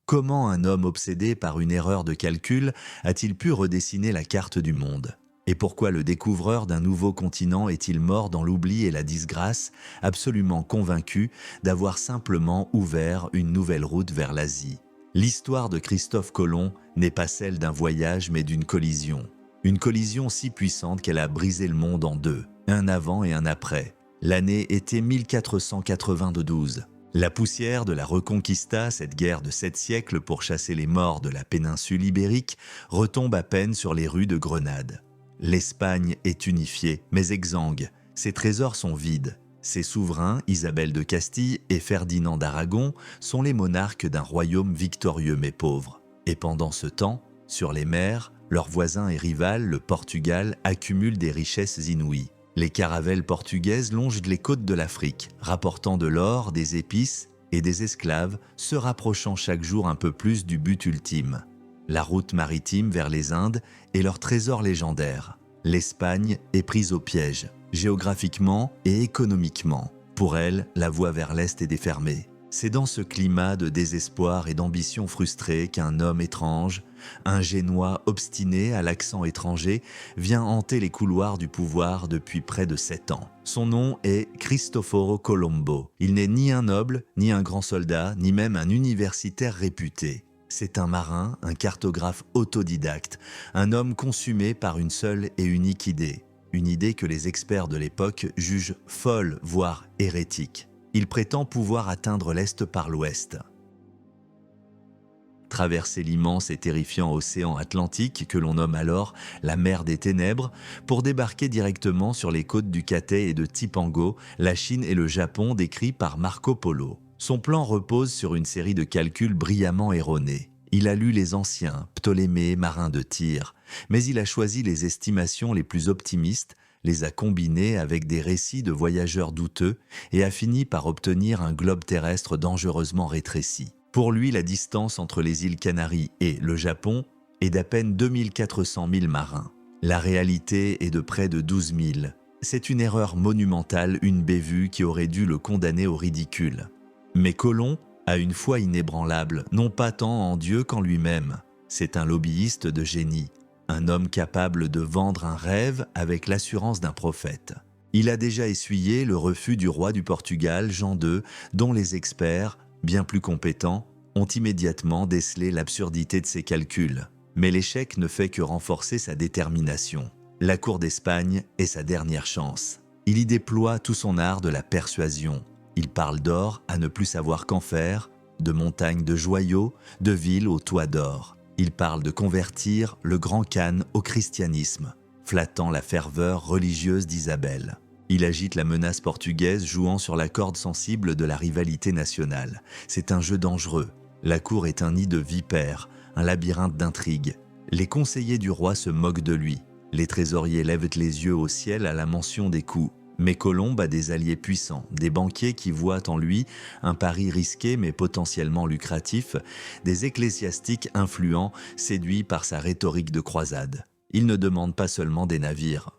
Comment un homme obsédé par une erreur de calcul a-t-il pu redessiner la carte du monde? Et pourquoi le découvreur d'un nouveau continent est-il mort dans l'oubli et la disgrâce, absolument convaincu d'avoir simplement ouvert une nouvelle route vers l'Asie? L'histoire de Christophe Colomb n'est pas celle d'un voyage mais d'une collision. Une collision si puissante qu'elle a brisé le monde en deux, un avant et un après. L'année était 1492. La poussière de la Reconquista, cette guerre de 7 siècles pour chasser les morts de la péninsule ibérique, retombe à peine sur les rues de Grenade. L'Espagne est unifiée, mais exsangue. Ses trésors sont vides. Ses souverains, Isabelle de Castille et Ferdinand d'Aragon, sont les monarques d'un royaume victorieux mais pauvre. Et pendant ce temps, sur les mers, leur voisin et rival, le Portugal, accumule des richesses inouïes. Les caravelles portugaises longent les côtes de l'Afrique, rapportant de l'or, des épices et des esclaves, se rapprochant chaque jour un peu plus du but ultime. La route maritime vers les Indes est leur trésor légendaire. L'Espagne est prise au piège, géographiquement et économiquement. Pour elle, la voie vers l'Est est défermée. C'est dans ce climat de désespoir et d'ambition frustrée qu'un homme étrange, un Génois obstiné à l'accent étranger, vient hanter les couloirs du pouvoir depuis près de 7 ans. Son nom est Cristoforo Colombo. Il n'est ni un noble, ni un grand soldat, ni même un universitaire réputé. C'est un marin, un cartographe autodidacte, un homme consumé par une seule et unique idée. Une idée que les experts de l'époque jugent folle, voire hérétique. Il prétend pouvoir atteindre l'Est par l'Ouest. Traverser l'immense et terrifiant océan Atlantique, que l'on nomme alors la mer des ténèbres, pour débarquer directement sur les côtes du Cathay et de Tipango, la Chine et le Japon décrits par Marco Polo. Son plan repose sur une série de calculs brillamment erronés. Il a lu les anciens, Ptolémée, marin de Tyr, mais il a choisi les estimations les plus optimistes, les a combinées avec des récits de voyageurs douteux et a fini par obtenir un globe terrestre dangereusement rétréci. Pour lui, la distance entre les îles Canaries et le Japon est d'à peine 2400 000 marins. La réalité est de près de 12 000. C'est une erreur monumentale, une bévue qui aurait dû le condamner au ridicule. Mais Colomb a une foi inébranlable, non pas tant en Dieu qu'en lui-même. C'est un lobbyiste de génie, un homme capable de vendre un rêve avec l'assurance d'un prophète. Il a déjà essuyé le refus du roi du Portugal, Jean II, dont les experts, bien plus compétents, ont immédiatement décelé l'absurdité de ses calculs. Mais l'échec ne fait que renforcer sa détermination. La cour d'Espagne est sa dernière chance. Il y déploie tout son art de la persuasion. Il parle d'or à ne plus savoir qu'en faire, de montagnes de joyaux, de villes aux toits d'or. Il parle de convertir le Grand Khan au christianisme, flattant la ferveur religieuse d'Isabelle. Il agite la menace portugaise, jouant sur la corde sensible de la rivalité nationale. C'est un jeu dangereux. La cour est un nid de vipères, un labyrinthe d'intrigues. Les conseillers du roi se moquent de lui. Les trésoriers lèvent les yeux au ciel à la mention des coups. Mais Colomb a des alliés puissants, des banquiers qui voient en lui un pari risqué mais potentiellement lucratif, des ecclésiastiques influents séduits par sa rhétorique de croisade. Il ne demande pas seulement des navires.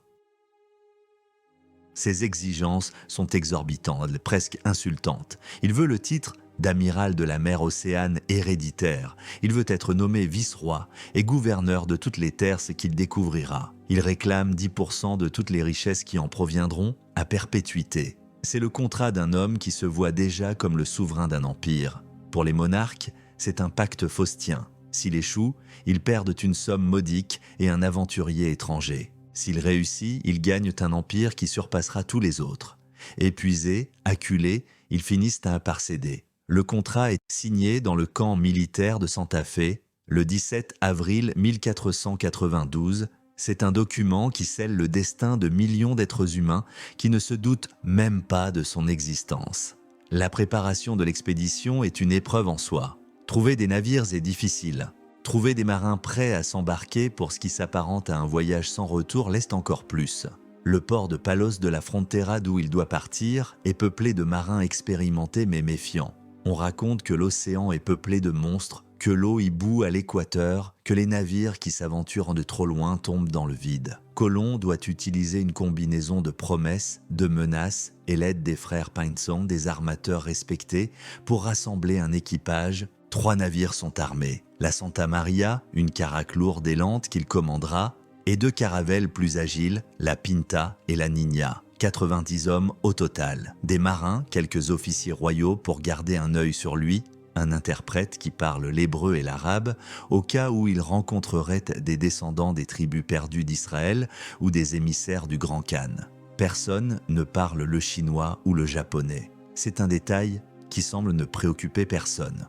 Ses exigences sont exorbitantes, presque insultantes. Il veut le titre d'amiral de la mer Océane héréditaire. Il veut être nommé vice-roi et gouverneur de toutes les terres qu'il découvrira. Il réclame 10% de toutes les richesses qui en proviendront à perpétuité. C'est le contrat d'un homme qui se voit déjà comme le souverain d'un empire. Pour les monarques, c'est un pacte faustien. S'il échoue, ils perdent une somme modique et un aventurier étranger. S'il réussit, ils gagnent un empire qui surpassera tous les autres. Épuisés, acculés, ils finissent par céder. Le contrat est signé dans le camp militaire de Santa Fe le 17 avril 1492. C'est un document qui scelle le destin de millions d'êtres humains qui ne se doutent même pas de son existence. La préparation de l'expédition est une épreuve en soi. Trouver des navires est difficile. Trouver des marins prêts à s'embarquer pour ce qui s'apparente à un voyage sans retour l'est encore plus. Le port de Palos de la Frontera d'où il doit partir est peuplé de marins expérimentés mais méfiants. On raconte que l'océan est peuplé de monstres, que l'eau y bout à l'équateur, que les navires qui s'aventurent de trop loin tombent dans le vide. Colomb doit utiliser une combinaison de promesses, de menaces et l'aide des frères Pinson, des armateurs respectés, pour rassembler un équipage 3 navires sont armés. La Santa Maria, une caraque lourde et lente qu'il commandera, et 2 caravelles plus agiles, la Pinta et la Niña. 90 hommes au total. Des marins, quelques officiers royaux pour garder un œil sur lui, un interprète qui parle l'hébreu et l'arabe, au cas où il rencontrerait des descendants des tribus perdues d'Israël ou des émissaires du Grand Khan. Personne ne parle le chinois ou le japonais. C'est un détail qui semble ne préoccuper personne.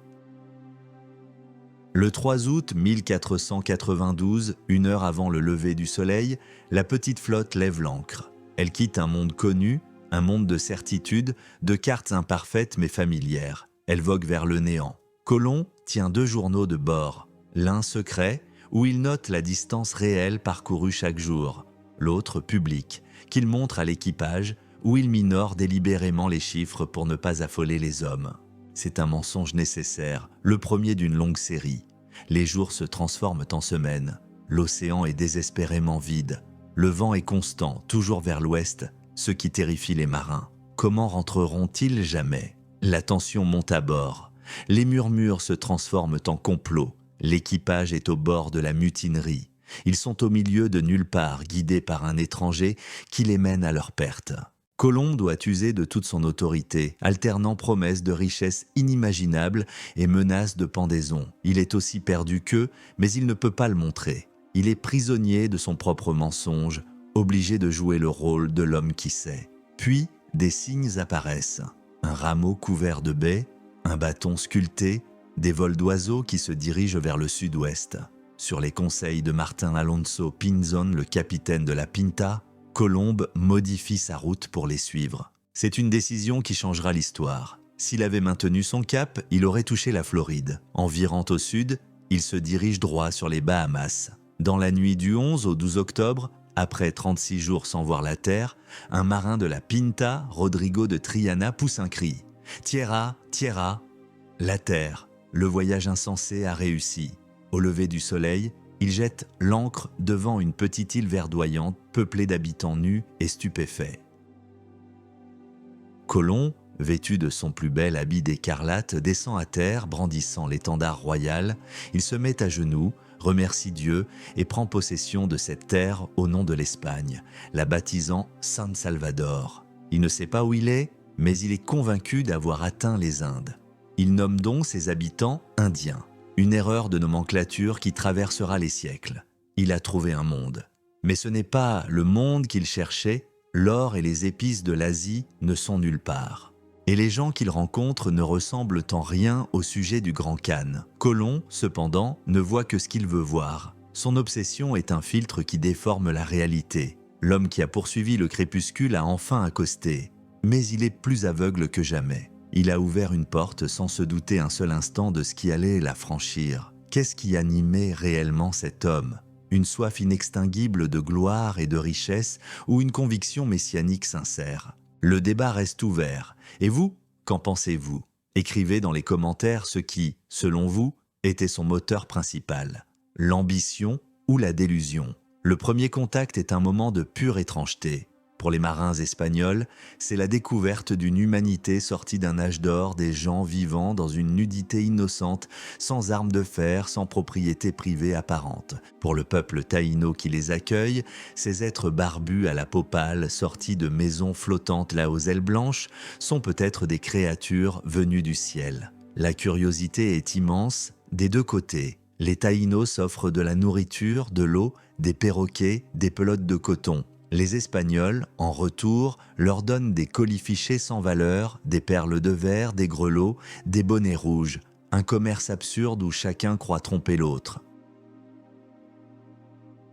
Le 3 août 1492, 1 heure avant le lever du soleil, la petite flotte lève l'ancre. Elle quitte un monde connu, un monde de certitudes, de cartes imparfaites mais familières. Elle vogue vers le néant. Colomb tient 2 journaux de bord. L'un secret, où il note la distance réelle parcourue chaque jour. L'autre public, qu'il montre à l'équipage, où il minore délibérément les chiffres pour ne pas affoler les hommes. C'est un mensonge nécessaire, le premier d'une longue série. Les jours se transforment en semaines. L'océan est désespérément vide. Le vent est constant, toujours vers l'ouest, ce qui terrifie les marins. Comment rentreront-ils jamais ? La tension monte à bord. Les murmures se transforment en complots. L'équipage est au bord de la mutinerie. Ils sont au milieu de nulle part, guidés par un étranger qui les mène à leur perte. Colomb doit user de toute son autorité, alternant promesses de richesses inimaginables et menaces de pendaison. Il est aussi perdu qu'eux, mais il ne peut pas le montrer. Il est prisonnier de son propre mensonge, obligé de jouer le rôle de l'homme qui sait. Puis, des signes apparaissent. Un rameau couvert de baies, un bâton sculpté, des vols d'oiseaux qui se dirigent vers le sud-ouest. Sur les conseils de Martin Alonso Pinzón, le capitaine de la Pinta, Colomb modifie sa route pour les suivre. C'est une décision qui changera l'histoire. S'il avait maintenu son cap, il aurait touché la Floride. En virant au sud, il se dirige droit sur les Bahamas. Dans la nuit du 11 au 12 octobre, après 36 jours sans voir la terre, un marin de la Pinta, Rodrigo de Triana, pousse un cri. « Tierra, tierra !» La terre, le voyage insensé a réussi. Au lever du soleil, il jette l'ancre devant une petite île verdoyante peuplée d'habitants nus et stupéfaits. Colomb, vêtu de son plus bel habit d'écarlate, descend à terre brandissant l'étendard royal. Il se met à genoux, remercie Dieu et prend possession de cette terre au nom de l'Espagne, la baptisant San Salvador. Il ne sait pas où il est, mais il est convaincu d'avoir atteint les Indes. Il nomme donc ses habitants Indiens. Une erreur de nomenclature qui traversera les siècles. Il a trouvé un monde. Mais ce n'est pas le monde qu'il cherchait, l'or et les épices de l'Asie ne sont nulle part. Et les gens qu'il rencontre ne ressemblent en rien au sujet du Grand Khan. Colomb, cependant, ne voit que ce qu'il veut voir. Son obsession est un filtre qui déforme la réalité. L'homme qui a poursuivi le crépuscule a enfin accosté. Mais il est plus aveugle que jamais. Il a ouvert une porte sans se douter un seul instant de ce qui allait la franchir. Qu'est-ce qui animait réellement cet homme ? Une soif inextinguible de gloire et de richesse ou une conviction messianique sincère ? Le débat reste ouvert. Et vous, qu'en pensez-vous ? Écrivez dans les commentaires ce qui, selon vous, était son moteur principal. L'ambition ou la délusion ? Le premier contact est un moment de pure étrangeté. Pour les marins espagnols, c'est la découverte d'une humanité sortie d'un âge d'or, des gens vivant dans une nudité innocente, sans armes de fer, sans propriété privée apparente. Pour le peuple taïno qui les accueille, ces êtres barbus à la peau pâle, sortis de maisons flottantes là aux ailes blanches, sont peut-être des créatures venues du ciel. La curiosité est immense des deux côtés. Les taïnos offrent de la nourriture, de l'eau, des perroquets, des pelotes de coton. Les Espagnols, en retour, leur donnent des colifichets sans valeur, des perles de verre, des grelots, des bonnets rouges. Un commerce absurde où chacun croit tromper l'autre.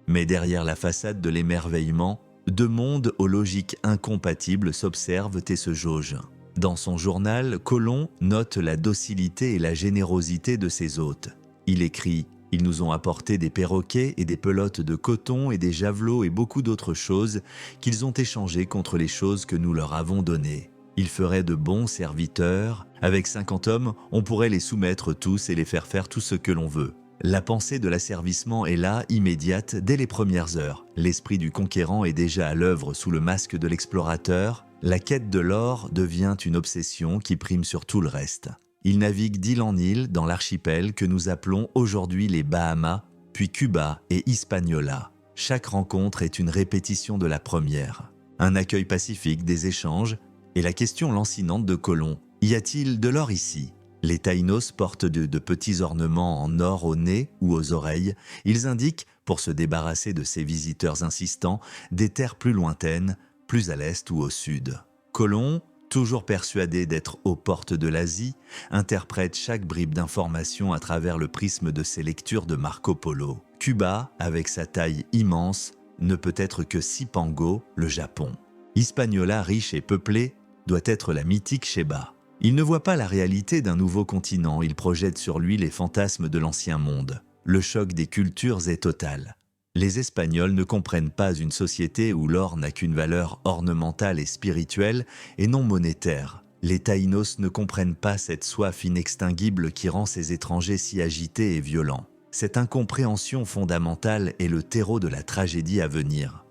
Mais derrière la façade de l'émerveillement, 2 mondes aux logiques incompatibles s'observent et se jaugent. Dans son journal, Colomb note la docilité et la générosité de ses hôtes. Il écrit « Ils nous ont apporté des perroquets et des pelotes de coton et des javelots et beaucoup d'autres choses qu'ils ont échangées contre les choses que nous leur avons données. Ils feraient de bons serviteurs. Avec 50 hommes, on pourrait les soumettre tous et les faire tout ce que l'on veut. » La pensée de l'asservissement est là, immédiate, dès les premières heures. L'esprit du conquérant est déjà à l'œuvre sous le masque de l'explorateur. La quête de l'or devient une obsession qui prime sur tout le reste. Il navigue d'île en île dans l'archipel que nous appelons aujourd'hui les Bahamas, puis Cuba et Hispaniola. Chaque rencontre est une répétition de la première. Un accueil pacifique, des échanges, et la question lancinante de Colomb. Y a-t-il de l'or ici? Les Taïnos portent de petits ornements en or au nez ou aux oreilles. Ils indiquent, pour se débarrasser de ces visiteurs insistants, des terres plus lointaines, plus à l'est ou au sud. Colomb, toujours persuadé d'être aux portes de l'Asie, interprète chaque bribe d'information à travers le prisme de ses lectures de Marco Polo. Cuba, avec sa taille immense, ne peut être que Cipango, le Japon. Hispaniola, riche et peuplé, doit être la mythique Sheba. Il ne voit pas la réalité d'un nouveau continent, il projette sur lui les fantasmes de l'ancien monde. Le choc des cultures est total. Les Espagnols ne comprennent pas une société où l'or n'a qu'une valeur ornementale et spirituelle et non monétaire. Les Taïnos ne comprennent pas cette soif inextinguible qui rend ces étrangers si agités et violents. Cette incompréhension fondamentale est le terreau de la tragédie à venir.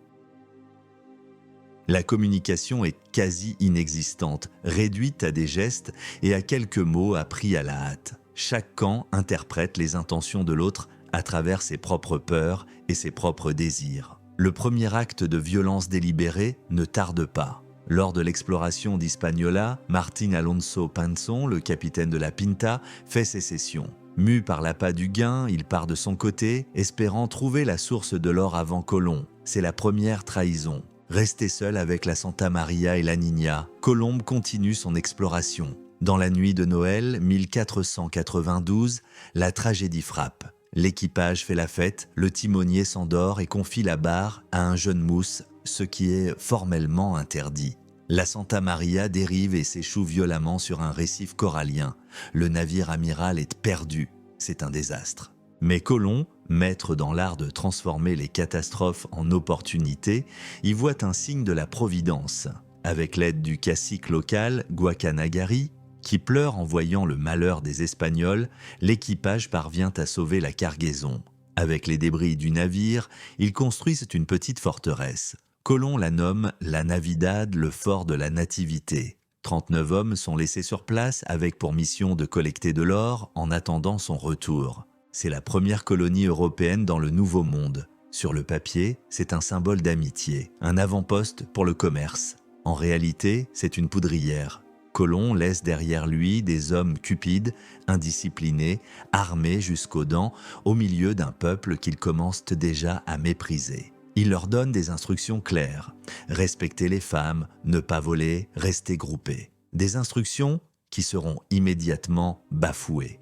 La communication est quasi inexistante, réduite à des gestes et à quelques mots appris à la hâte. Chaque camp interprète les intentions de l'autre à travers ses propres peurs et ses propres désirs. Le premier acte de violence délibérée ne tarde pas. Lors de l'exploration d'Hispaniola, Martín Alonso Pinzón, le capitaine de la Pinta, fait sécession. Mu par l'appât du gain, il part de son côté, espérant trouver la source de l'or avant Colomb. C'est la première trahison. Resté seul avec la Santa Maria et la Niña, Colomb continue son exploration. Dans la nuit de Noël 1492, la tragédie frappe. L'équipage fait la fête, le timonier s'endort et confie la barre à un jeune mousse, ce qui est formellement interdit. La Santa Maria dérive et s'échoue violemment sur un récif corallien. Le navire amiral est perdu. C'est un désastre. Mais Colomb, maître dans l'art de transformer les catastrophes en opportunités, y voit un signe de la providence. Avec l'aide du cacique local, Guacanagari, qui pleure en voyant le malheur des Espagnols, l'équipage parvient à sauver la cargaison. Avec les débris du navire, ils construisent une petite forteresse. Colomb la nomme la Navidad, le fort de la Nativité. 39 hommes sont laissés sur place avec pour mission de collecter de l'or en attendant son retour. C'est la première colonie européenne dans le Nouveau Monde. Sur le papier, c'est un symbole d'amitié, un avant-poste pour le commerce. En réalité, c'est une poudrière. Colomb laisse derrière lui des hommes cupides, indisciplinés, armés jusqu'aux dents, au milieu d'un peuple qu'il commence déjà à mépriser. Il leur donne des instructions claires. Respecter les femmes, ne pas voler, rester groupés. Des instructions qui seront immédiatement bafouées.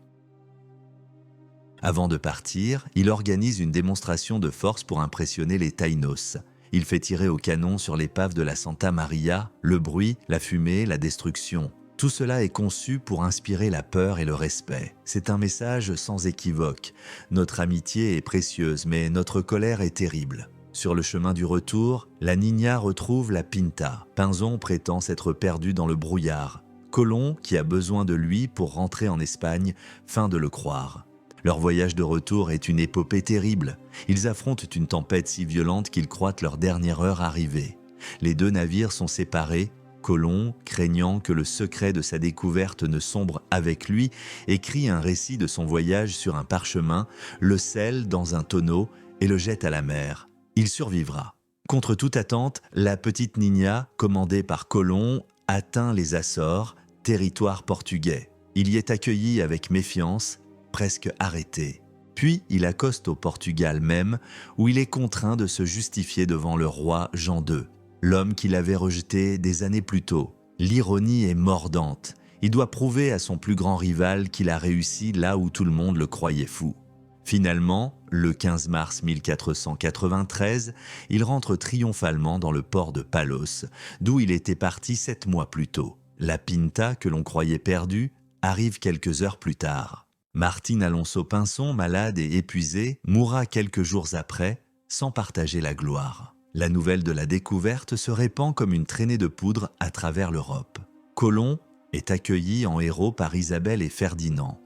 Avant de partir, il organise une démonstration de force pour impressionner les Taïnos. Il fait tirer au canon sur l'épave de la Santa Maria, le bruit, la fumée, la destruction. Tout cela est conçu pour inspirer la peur et le respect. C'est un message sans équivoque. Notre amitié est précieuse, mais notre colère est terrible. Sur le chemin du retour, la Niña retrouve la Pinta. Pinzón prétend s'être perdu dans le brouillard. Colomb, qui a besoin de lui pour rentrer en Espagne, feint de le croire. Leur voyage de retour est une épopée terrible. Ils affrontent une tempête si violente qu'ils croient leur dernière heure arrivée. Les deux navires sont séparés. Colomb, craignant que le secret de sa découverte ne sombre avec lui, écrit un récit de son voyage sur un parchemin, le scelle dans un tonneau et le jette à la mer. Il survivra. Contre toute attente, la petite Niña, commandée par Colomb, atteint les Açores, territoire portugais. Il y est accueilli avec méfiance, presque arrêté. Puis il accoste au Portugal même, où il est contraint de se justifier devant le roi Jean II, l'homme qu'il avait rejeté des années plus tôt. L'ironie est mordante. Il doit prouver à son plus grand rival qu'il a réussi là où tout le monde le croyait fou. Finalement, le 15 mars 1493, il rentre triomphalement dans le port de Palos, d'où il était parti 7 mois plus tôt. La Pinta, que l'on croyait perdue, arrive quelques heures plus tard. Martín Alonso Pinzón, malade et épuisé, mourra quelques jours après, sans partager la gloire. La nouvelle de la découverte se répand comme une traînée de poudre à travers l'Europe. Colomb est accueilli en héros par Isabelle et Ferdinand.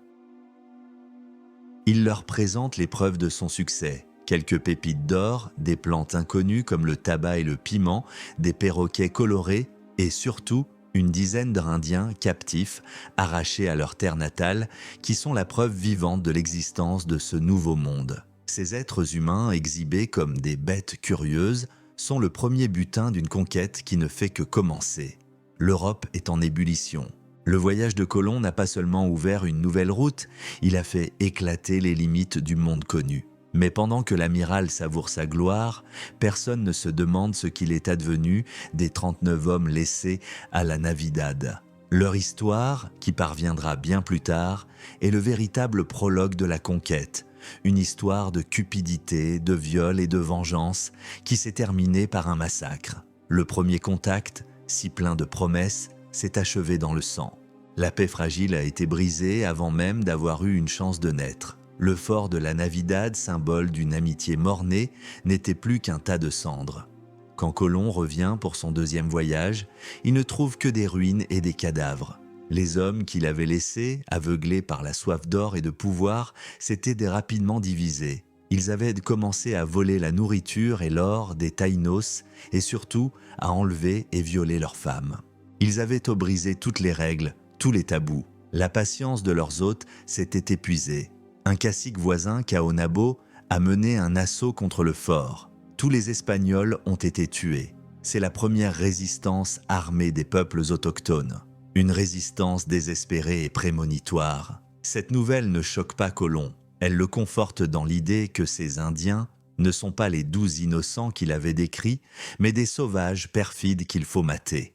Il leur présente les preuves de son succès. Quelques pépites d'or, des plantes inconnues comme le tabac et le piment, des perroquets colorés et surtout une dizaine d'Indiens captifs, arrachés à leur terre natale, qui sont la preuve vivante de l'existence de ce nouveau monde. Ces êtres humains, exhibés comme des bêtes curieuses, sont le premier butin d'une conquête qui ne fait que commencer. L'Europe est en ébullition. Le voyage de Colomb n'a pas seulement ouvert une nouvelle route, il a fait éclater les limites du monde connu. Mais pendant que l'amiral savoure sa gloire, personne ne se demande ce qu'il est advenu des 39 hommes laissés à la Navidad. Leur histoire, qui parviendra bien plus tard, est le véritable prologue de la conquête, une histoire de cupidité, de viol et de vengeance qui s'est terminée par un massacre. Le premier contact, si plein de promesses, s'est achevé dans le sang. La paix fragile a été brisée avant même d'avoir eu une chance de naître. Le fort de la Navidad, symbole d'une amitié mornée, n'était plus qu'un tas de cendres. Quand Colomb revient pour son deuxième voyage, il ne trouve que des ruines et des cadavres. Les hommes qu'il avait laissés, aveuglés par la soif d'or et de pouvoir, s'étaient rapidement divisés. Ils avaient commencé à voler la nourriture et l'or des Taïnos et surtout à enlever et violer leurs femmes. Ils avaient brisé toutes les règles, tous les tabous. La patience de leurs hôtes s'était épuisée. Un cacique voisin, Caonabo, a mené un assaut contre le fort. Tous les Espagnols ont été tués. C'est la première résistance armée des peuples autochtones. Une résistance désespérée et prémonitoire. Cette nouvelle ne choque pas Colomb. Elle le conforte dans l'idée que ces Indiens ne sont pas les doux innocents qu'il avait décrits, mais des sauvages perfides qu'il faut mater.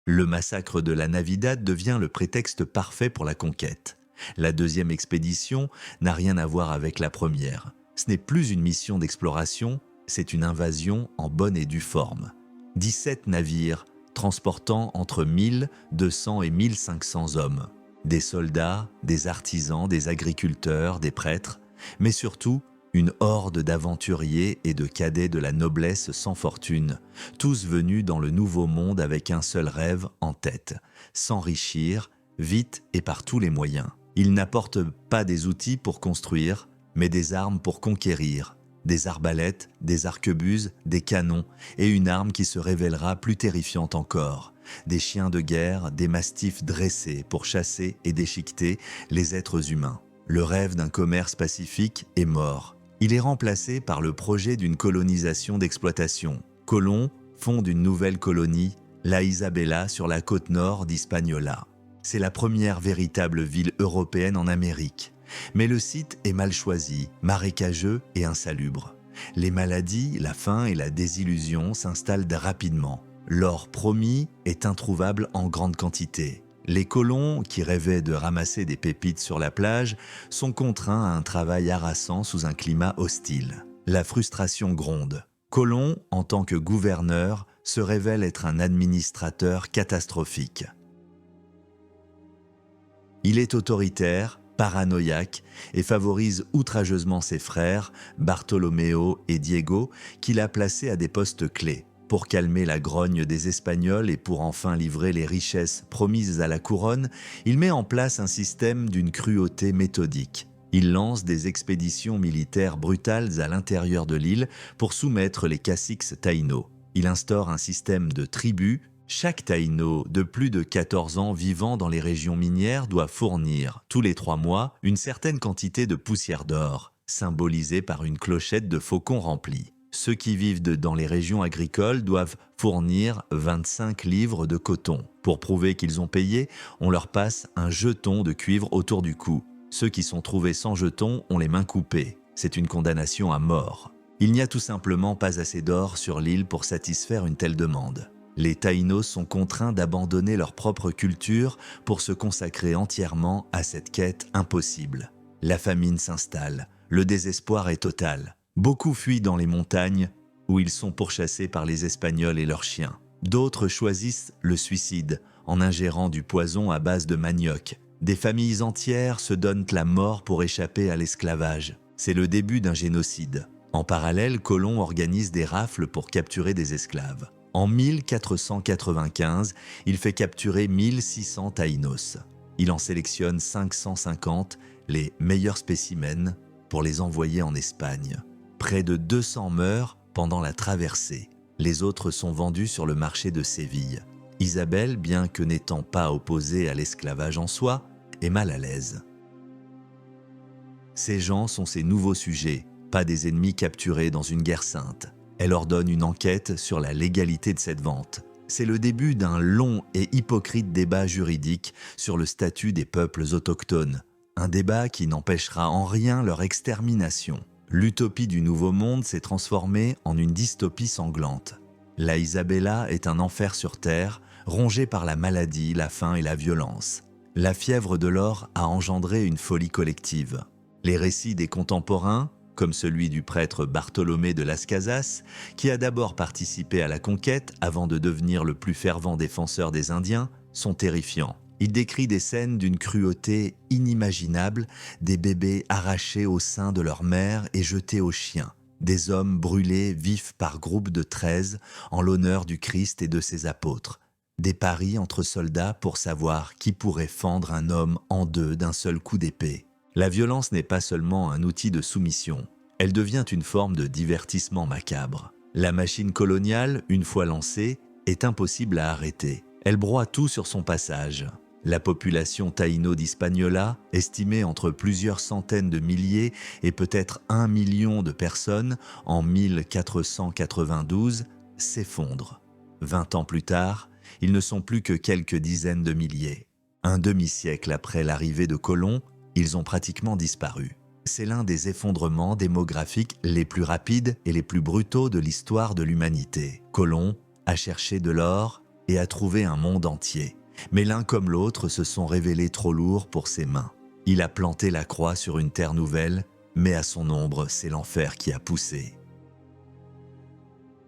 Le massacre de la Navidad devient le prétexte parfait pour la conquête. La deuxième expédition n'a rien à voir avec la première. Ce n'est plus une mission d'exploration, c'est une invasion en bonne et due forme. 17 navires transportant entre 1200 et 1500 hommes. Des soldats, des artisans, des agriculteurs, des prêtres, mais surtout une horde d'aventuriers et de cadets de la noblesse sans fortune, tous venus dans le nouveau monde avec un seul rêve en tête, s'enrichir, vite et par tous les moyens. Ils n'apportent pas des outils pour construire, mais des armes pour conquérir, des arbalètes, des arquebuses, des canons et une arme qui se révélera plus terrifiante encore, des chiens de guerre, des mastifs dressés pour chasser et déchiqueter les êtres humains. Le rêve d'un commerce pacifique est mort. Il est remplacé par le projet d'une colonisation d'exploitation. Colomb fonde une nouvelle colonie, la Isabela, sur la côte nord d'Hispaniola. C'est la première véritable ville européenne en Amérique. Mais le site est mal choisi, marécageux et insalubre. Les maladies, la faim et la désillusion s'installent rapidement. L'or promis est introuvable en grande quantité. Les colons, qui rêvaient de ramasser des pépites sur la plage, sont contraints à un travail harassant sous un climat hostile. La frustration gronde. Colomb, en tant que gouverneur, se révèle être un administrateur catastrophique. Il est autoritaire, paranoïaque et favorise outrageusement ses frères, Bartolomeo et Diego, qu'il a placés à des postes clés. Pour calmer la grogne des Espagnols et pour enfin livrer les richesses promises à la couronne, il met en place un système d'une cruauté méthodique. Il lance des expéditions militaires brutales à l'intérieur de l'île pour soumettre les caciques taïnos. Il instaure un système de tribus. Chaque taïno de plus de 14 ans vivant dans les régions minières doit fournir, tous les 3 mois, une certaine quantité de poussière d'or, symbolisée par une clochette de faucon remplie. Ceux qui vivent dans les régions agricoles doivent fournir 25 livres de coton. Pour prouver qu'ils ont payé, on leur passe un jeton de cuivre autour du cou. Ceux qui sont trouvés sans jeton ont les mains coupées. C'est une condamnation à mort. Il n'y a tout simplement pas assez d'or sur l'île pour satisfaire une telle demande. Les Taïnos sont contraints d'abandonner leur propre culture pour se consacrer entièrement à cette quête impossible. La famine s'installe, le désespoir est total. Beaucoup fuient dans les montagnes où ils sont pourchassés par les Espagnols et leurs chiens. D'autres choisissent le suicide en ingérant du poison à base de manioc. Des familles entières se donnent la mort pour échapper à l'esclavage. C'est le début d'un génocide. En parallèle, Colomb organise des rafles pour capturer des esclaves. En 1495, il fait capturer 1600 Taïnos. Il en sélectionne 550, les meilleurs spécimens, pour les envoyer en Espagne. Près de 200 meurent pendant la traversée. Les autres sont vendus sur le marché de Séville. Isabelle, bien que n'étant pas opposée à l'esclavage en soi, est mal à l'aise. Ces gens sont ses nouveaux sujets, pas des ennemis capturés dans une guerre sainte. Elle ordonne une enquête sur la légalité de cette vente. C'est le début d'un long et hypocrite débat juridique sur le statut des peuples autochtones. Un débat qui n'empêchera en rien leur extermination. L'utopie du Nouveau Monde s'est transformée en une dystopie sanglante. La Isabella est un enfer sur terre, rongé par la maladie, la faim et la violence. La fièvre de l'or a engendré une folie collective. Les récits des contemporains, comme celui du prêtre Bartholomé de Las Casas, qui a d'abord participé à la conquête avant de devenir le plus fervent défenseur des Indiens, sont terrifiants. Il décrit des scènes d'une cruauté inimaginable, des bébés arrachés au sein de leur mère et jetés aux chiens, des hommes brûlés vifs par groupes de 13 en l'honneur du Christ et de ses apôtres, des paris entre soldats pour savoir qui pourrait fendre un homme en deux d'un seul coup d'épée. La violence n'est pas seulement un outil de soumission, elle devient une forme de divertissement macabre. La machine coloniale, une fois lancée, est impossible à arrêter. Elle broie tout sur son passage. La population taïno d'Hispaniola, estimée entre plusieurs centaines de milliers et peut-être 1 million de personnes en 1492, s'effondre. 20 ans plus tard, ils ne sont plus que quelques dizaines de milliers. Un demi-siècle après l'arrivée de colons, ils ont pratiquement disparu. C'est l'un des effondrements démographiques les plus rapides et les plus brutaux de l'histoire de l'humanité. Colomb a cherché de l'or et a trouvé un monde entier. Mais l'un comme l'autre se sont révélés trop lourds pour ses mains. Il a planté la croix sur une terre nouvelle, mais à son ombre, c'est l'enfer qui a poussé.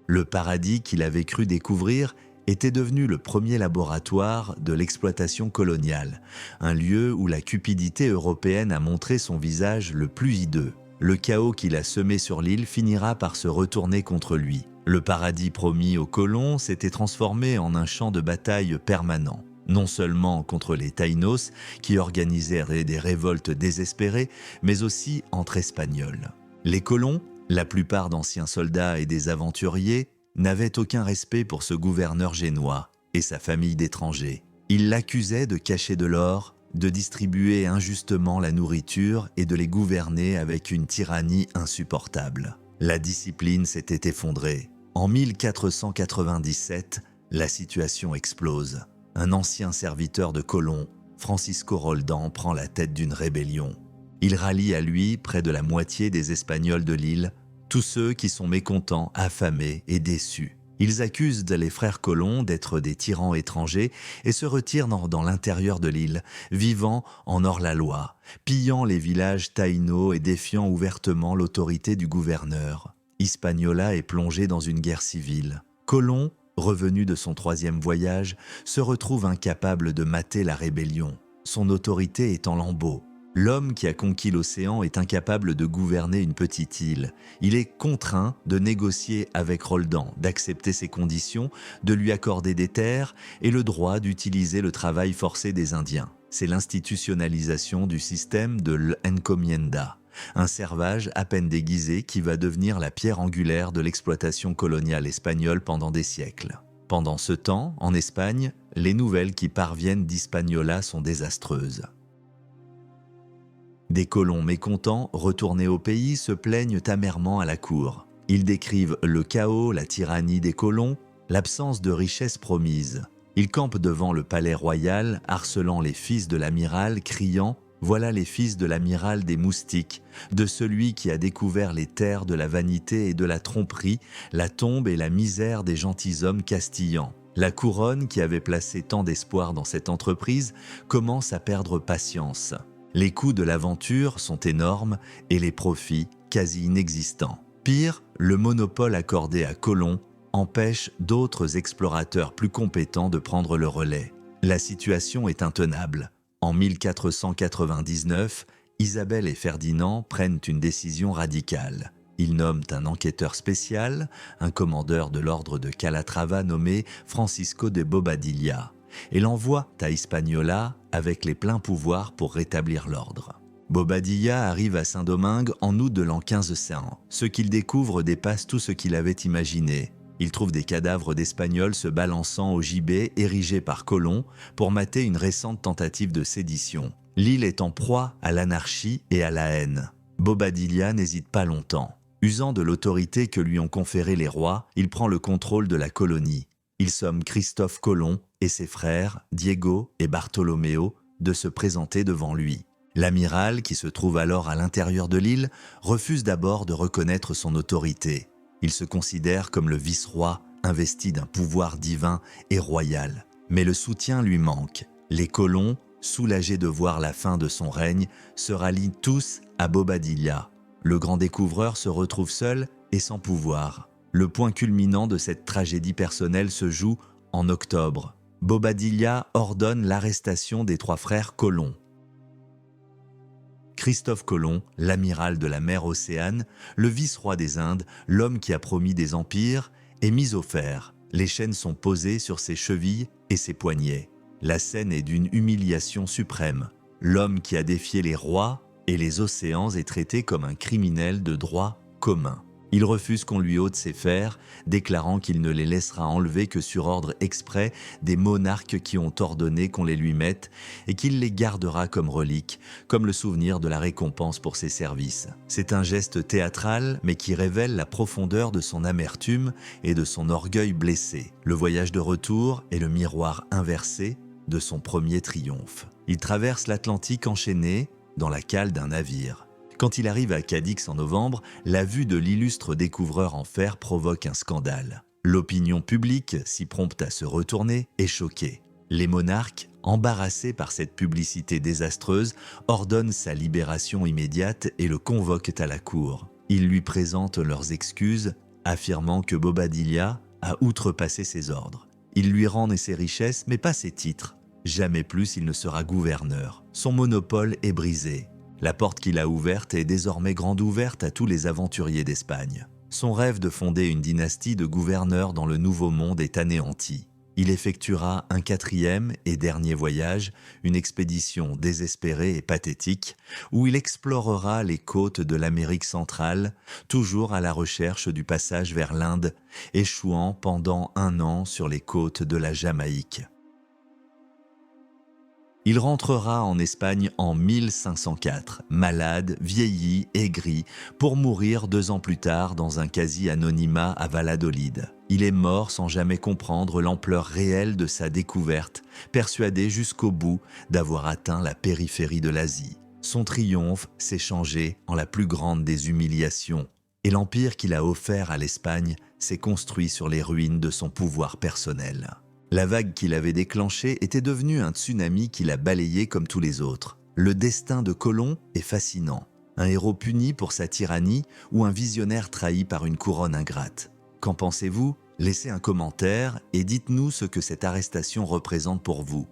Le paradis qu'il avait cru découvrir était devenu le premier laboratoire de l'exploitation coloniale, un lieu où la cupidité européenne a montré son visage le plus hideux. Le chaos qu'il a semé sur l'île finira par se retourner contre lui. Le paradis promis aux colons s'était transformé en un champ de bataille permanent, non seulement contre les Taïnos qui organisaient des révoltes désespérées, mais aussi entre Espagnols. Les colons, la plupart d'anciens soldats et des aventuriers, n'avaient aucun respect pour ce gouverneur génois et sa famille d'étrangers. Ils l'accusaient de cacher de l'or, de distribuer injustement la nourriture et de les gouverner avec une tyrannie insupportable. La discipline s'était effondrée. En 1497, la situation explose. Un ancien serviteur de Colomb, Francisco Roldan, prend la tête d'une rébellion. Il rallie à lui près de la moitié des Espagnols de l'île, tous ceux qui sont mécontents, affamés et déçus. Ils accusent les frères colons d'être des tyrans étrangers et se retirent dans l'intérieur de l'île, vivant en hors-la-loi, pillant les villages taïnos et défiant ouvertement l'autorité du gouverneur. Hispaniola est plongé dans une guerre civile. Colomb, revenu de son 3e voyage, se retrouve incapable de mater la rébellion. Son autorité est en lambeaux. L'homme qui a conquis l'océan est incapable de gouverner une petite île. Il est contraint de négocier avec Roldan, d'accepter ses conditions, de lui accorder des terres et le droit d'utiliser le travail forcé des Indiens. C'est l'institutionnalisation du système de l'encomienda, un servage à peine déguisé qui va devenir la pierre angulaire de l'exploitation coloniale espagnole pendant des siècles. Pendant ce temps, en Espagne, les nouvelles qui parviennent d'Hispaniola sont désastreuses. Des colons mécontents, retournés au pays, se plaignent amèrement à la cour. Ils décrivent le chaos, la tyrannie des colons, l'absence de richesses promises. Ils campent devant le palais royal, harcelant les fils de l'amiral, criant « Voilà les fils de l'amiral des moustiques, de celui qui a découvert les terres de la vanité et de la tromperie, la tombe et la misère des gentilshommes castillans. La couronne, qui avait placé tant d'espoir dans cette entreprise, commence à perdre patience. Les coûts de l'aventure sont énormes et les profits quasi inexistants. Pire, le monopole accordé à Colomb empêche d'autres explorateurs plus compétents de prendre le relais. La situation est intenable. En 1499, Isabelle et Ferdinand prennent une décision radicale. Ils nomment un enquêteur spécial, un commandeur de l'ordre de Calatrava nommé Francisco de Bobadilla, et l'envoie à Hispaniola avec les pleins pouvoirs pour rétablir l'ordre. Bobadilla arrive à Saint-Domingue en août de l'an 1500. Ce qu'il découvre dépasse tout ce qu'il avait imaginé. Il trouve des cadavres d'Espagnols se balançant au gibet érigé par Colomb pour mater une récente tentative de sédition. L'île est en proie à l'anarchie et à la haine. Bobadilla n'hésite pas longtemps. Usant de l'autorité que lui ont conférée les rois, il prend le contrôle de la colonie. Il somme Christophe Colomb et ses frères, Diego et Bartolomeo, de se présenter devant lui. L'amiral, qui se trouve alors à l'intérieur de l'île, refuse d'abord de reconnaître son autorité. Il se considère comme le vice-roi, investi d'un pouvoir divin et royal. Mais le soutien lui manque. Les colons, soulagés de voir la fin de son règne, se rallient tous à Bobadilla. Le grand découvreur se retrouve seul et sans pouvoir. Le point culminant de cette tragédie personnelle se joue en octobre. Bobadilla ordonne l'arrestation des 3 frères Colomb. Christophe Colomb, l'amiral de la mer Océane, le vice-roi des Indes, l'homme qui a promis des empires, est mis au fer. Les chaînes sont posées sur ses chevilles et ses poignets. La scène est d'une humiliation suprême. L'homme qui a défié les rois et les océans est traité comme un criminel de droit commun. Il refuse qu'on lui ôte ses fers, déclarant qu'il ne les laissera enlever que sur ordre exprès des monarques qui ont ordonné qu'on les lui mette et qu'il les gardera comme reliques, comme le souvenir de la récompense pour ses services. C'est un geste théâtral, mais qui révèle la profondeur de son amertume et de son orgueil blessé. Le voyage de retour est le miroir inversé de son premier triomphe. Il traverse l'Atlantique enchaîné dans la cale d'un navire. Quand il arrive à Cadix en novembre, la vue de l'illustre découvreur en fer provoque un scandale. L'opinion publique, si prompte à se retourner, est choquée. Les monarques, embarrassés par cette publicité désastreuse, ordonnent sa libération immédiate et le convoquent à la cour. Ils lui présentent leurs excuses, affirmant que Bobadilla a outrepassé ses ordres. Ils lui rendent ses richesses, mais pas ses titres. Jamais plus il ne sera gouverneur. Son monopole est brisé. La porte qu'il a ouverte est désormais grande ouverte à tous les aventuriers d'Espagne. Son rêve de fonder une dynastie de gouverneurs dans le Nouveau Monde est anéanti. Il effectuera un 4e et dernier voyage, une expédition désespérée et pathétique, où il explorera les côtes de l'Amérique centrale, toujours à la recherche du passage vers l'Inde, échouant pendant 1 an sur les côtes de la Jamaïque. Il rentrera en Espagne en 1504, malade, vieilli, aigri, pour mourir 2 ans plus tard dans un quasi-anonymat à Valladolid. Il est mort sans jamais comprendre l'ampleur réelle de sa découverte, persuadé jusqu'au bout d'avoir atteint la périphérie de l'Asie. Son triomphe s'est changé en la plus grande des humiliations, et l'empire qu'il a offert à l'Espagne s'est construit sur les ruines de son pouvoir personnel. La vague qu'il avait déclenchée était devenue un tsunami qui l'a balayé comme tous les autres. Le destin de Colomb est fascinant. Un héros puni pour sa tyrannie ou un visionnaire trahi par une couronne ingrate. Qu'en pensez-vous? Laissez un commentaire et dites-nous ce que cette arrestation représente pour vous.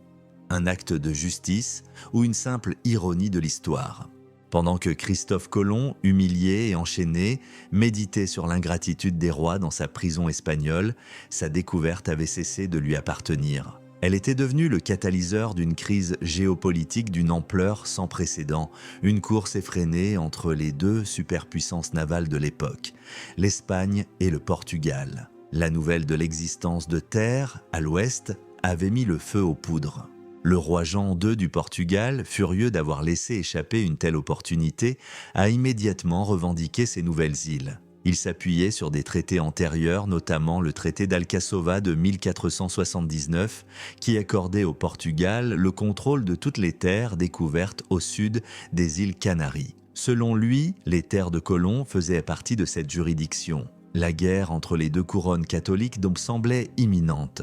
Un acte de justice ou une simple ironie de l'histoire? Pendant que Christophe Colomb, humilié et enchaîné, méditait sur l'ingratitude des rois dans sa prison espagnole, sa découverte avait cessé de lui appartenir. Elle était devenue le catalyseur d'une crise géopolitique d'une ampleur sans précédent, une course effrénée entre les 2 superpuissances navales de l'époque, l'Espagne et le Portugal. La nouvelle de l'existence de terres, à l'ouest, avait mis le feu aux poudres. Le roi Jean II du Portugal, furieux d'avoir laissé échapper une telle opportunité, a immédiatement revendiqué ces nouvelles îles. Il s'appuyait sur des traités antérieurs, notamment le traité d'Alcaçova de 1479, qui accordait au Portugal le contrôle de toutes les terres découvertes au sud des îles Canaries. Selon lui, les terres de Colomb faisaient partie de cette juridiction. La guerre entre les 2 couronnes catholiques donc semblait imminente.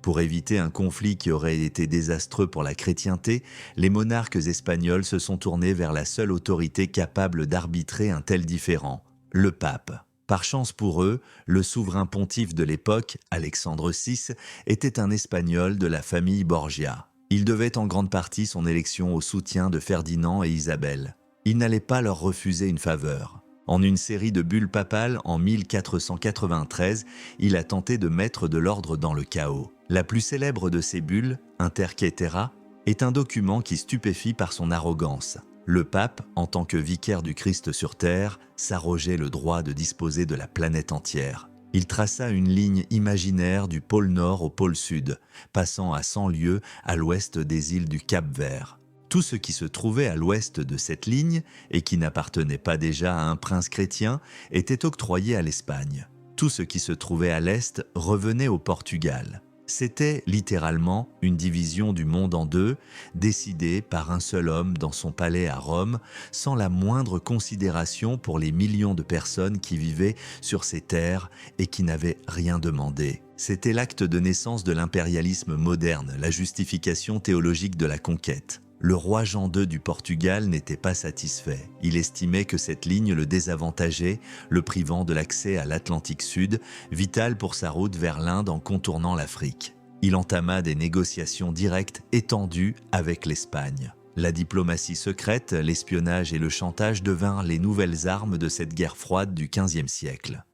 Pour éviter un conflit qui aurait été désastreux pour la chrétienté, les monarques espagnols se sont tournés vers la seule autorité capable d'arbitrer un tel différend, le pape. Par chance pour eux, le souverain pontife de l'époque, Alexandre VI, était un Espagnol de la famille Borgia. Il devait en grande partie son élection au soutien de Ferdinand et Isabelle. Il n'allait pas leur refuser une faveur. En une série de bulles papales en 1493, il a tenté de mettre de l'ordre dans le chaos. La plus célèbre de ces bulles, Inter Caetera, est un document qui stupéfie par son arrogance. Le pape, en tant que vicaire du Christ sur terre, s'arrogeait le droit de disposer de la planète entière. Il traça une ligne imaginaire du pôle Nord au pôle Sud, passant à 100 lieues à l'ouest des îles du Cap-Vert. Tout ce qui se trouvait à l'ouest de cette ligne, et qui n'appartenait pas déjà à un prince chrétien, était octroyé à l'Espagne. Tout ce qui se trouvait à l'est revenait au Portugal. C'était littéralement une division du monde en deux, décidée par un seul homme dans son palais à Rome, sans la moindre considération pour les millions de personnes qui vivaient sur ces terres et qui n'avaient rien demandé. C'était l'acte de naissance de l'impérialisme moderne, la justification théologique de la conquête. Le roi Jean II du Portugal n'était pas satisfait. Il estimait que cette ligne le désavantageait, le privant de l'accès à l'Atlantique Sud, vital pour sa route vers l'Inde en contournant l'Afrique. Il entama des négociations directes étendues avec l'Espagne. La diplomatie secrète, l'espionnage et le chantage devinrent les nouvelles armes de cette guerre froide du XVe siècle.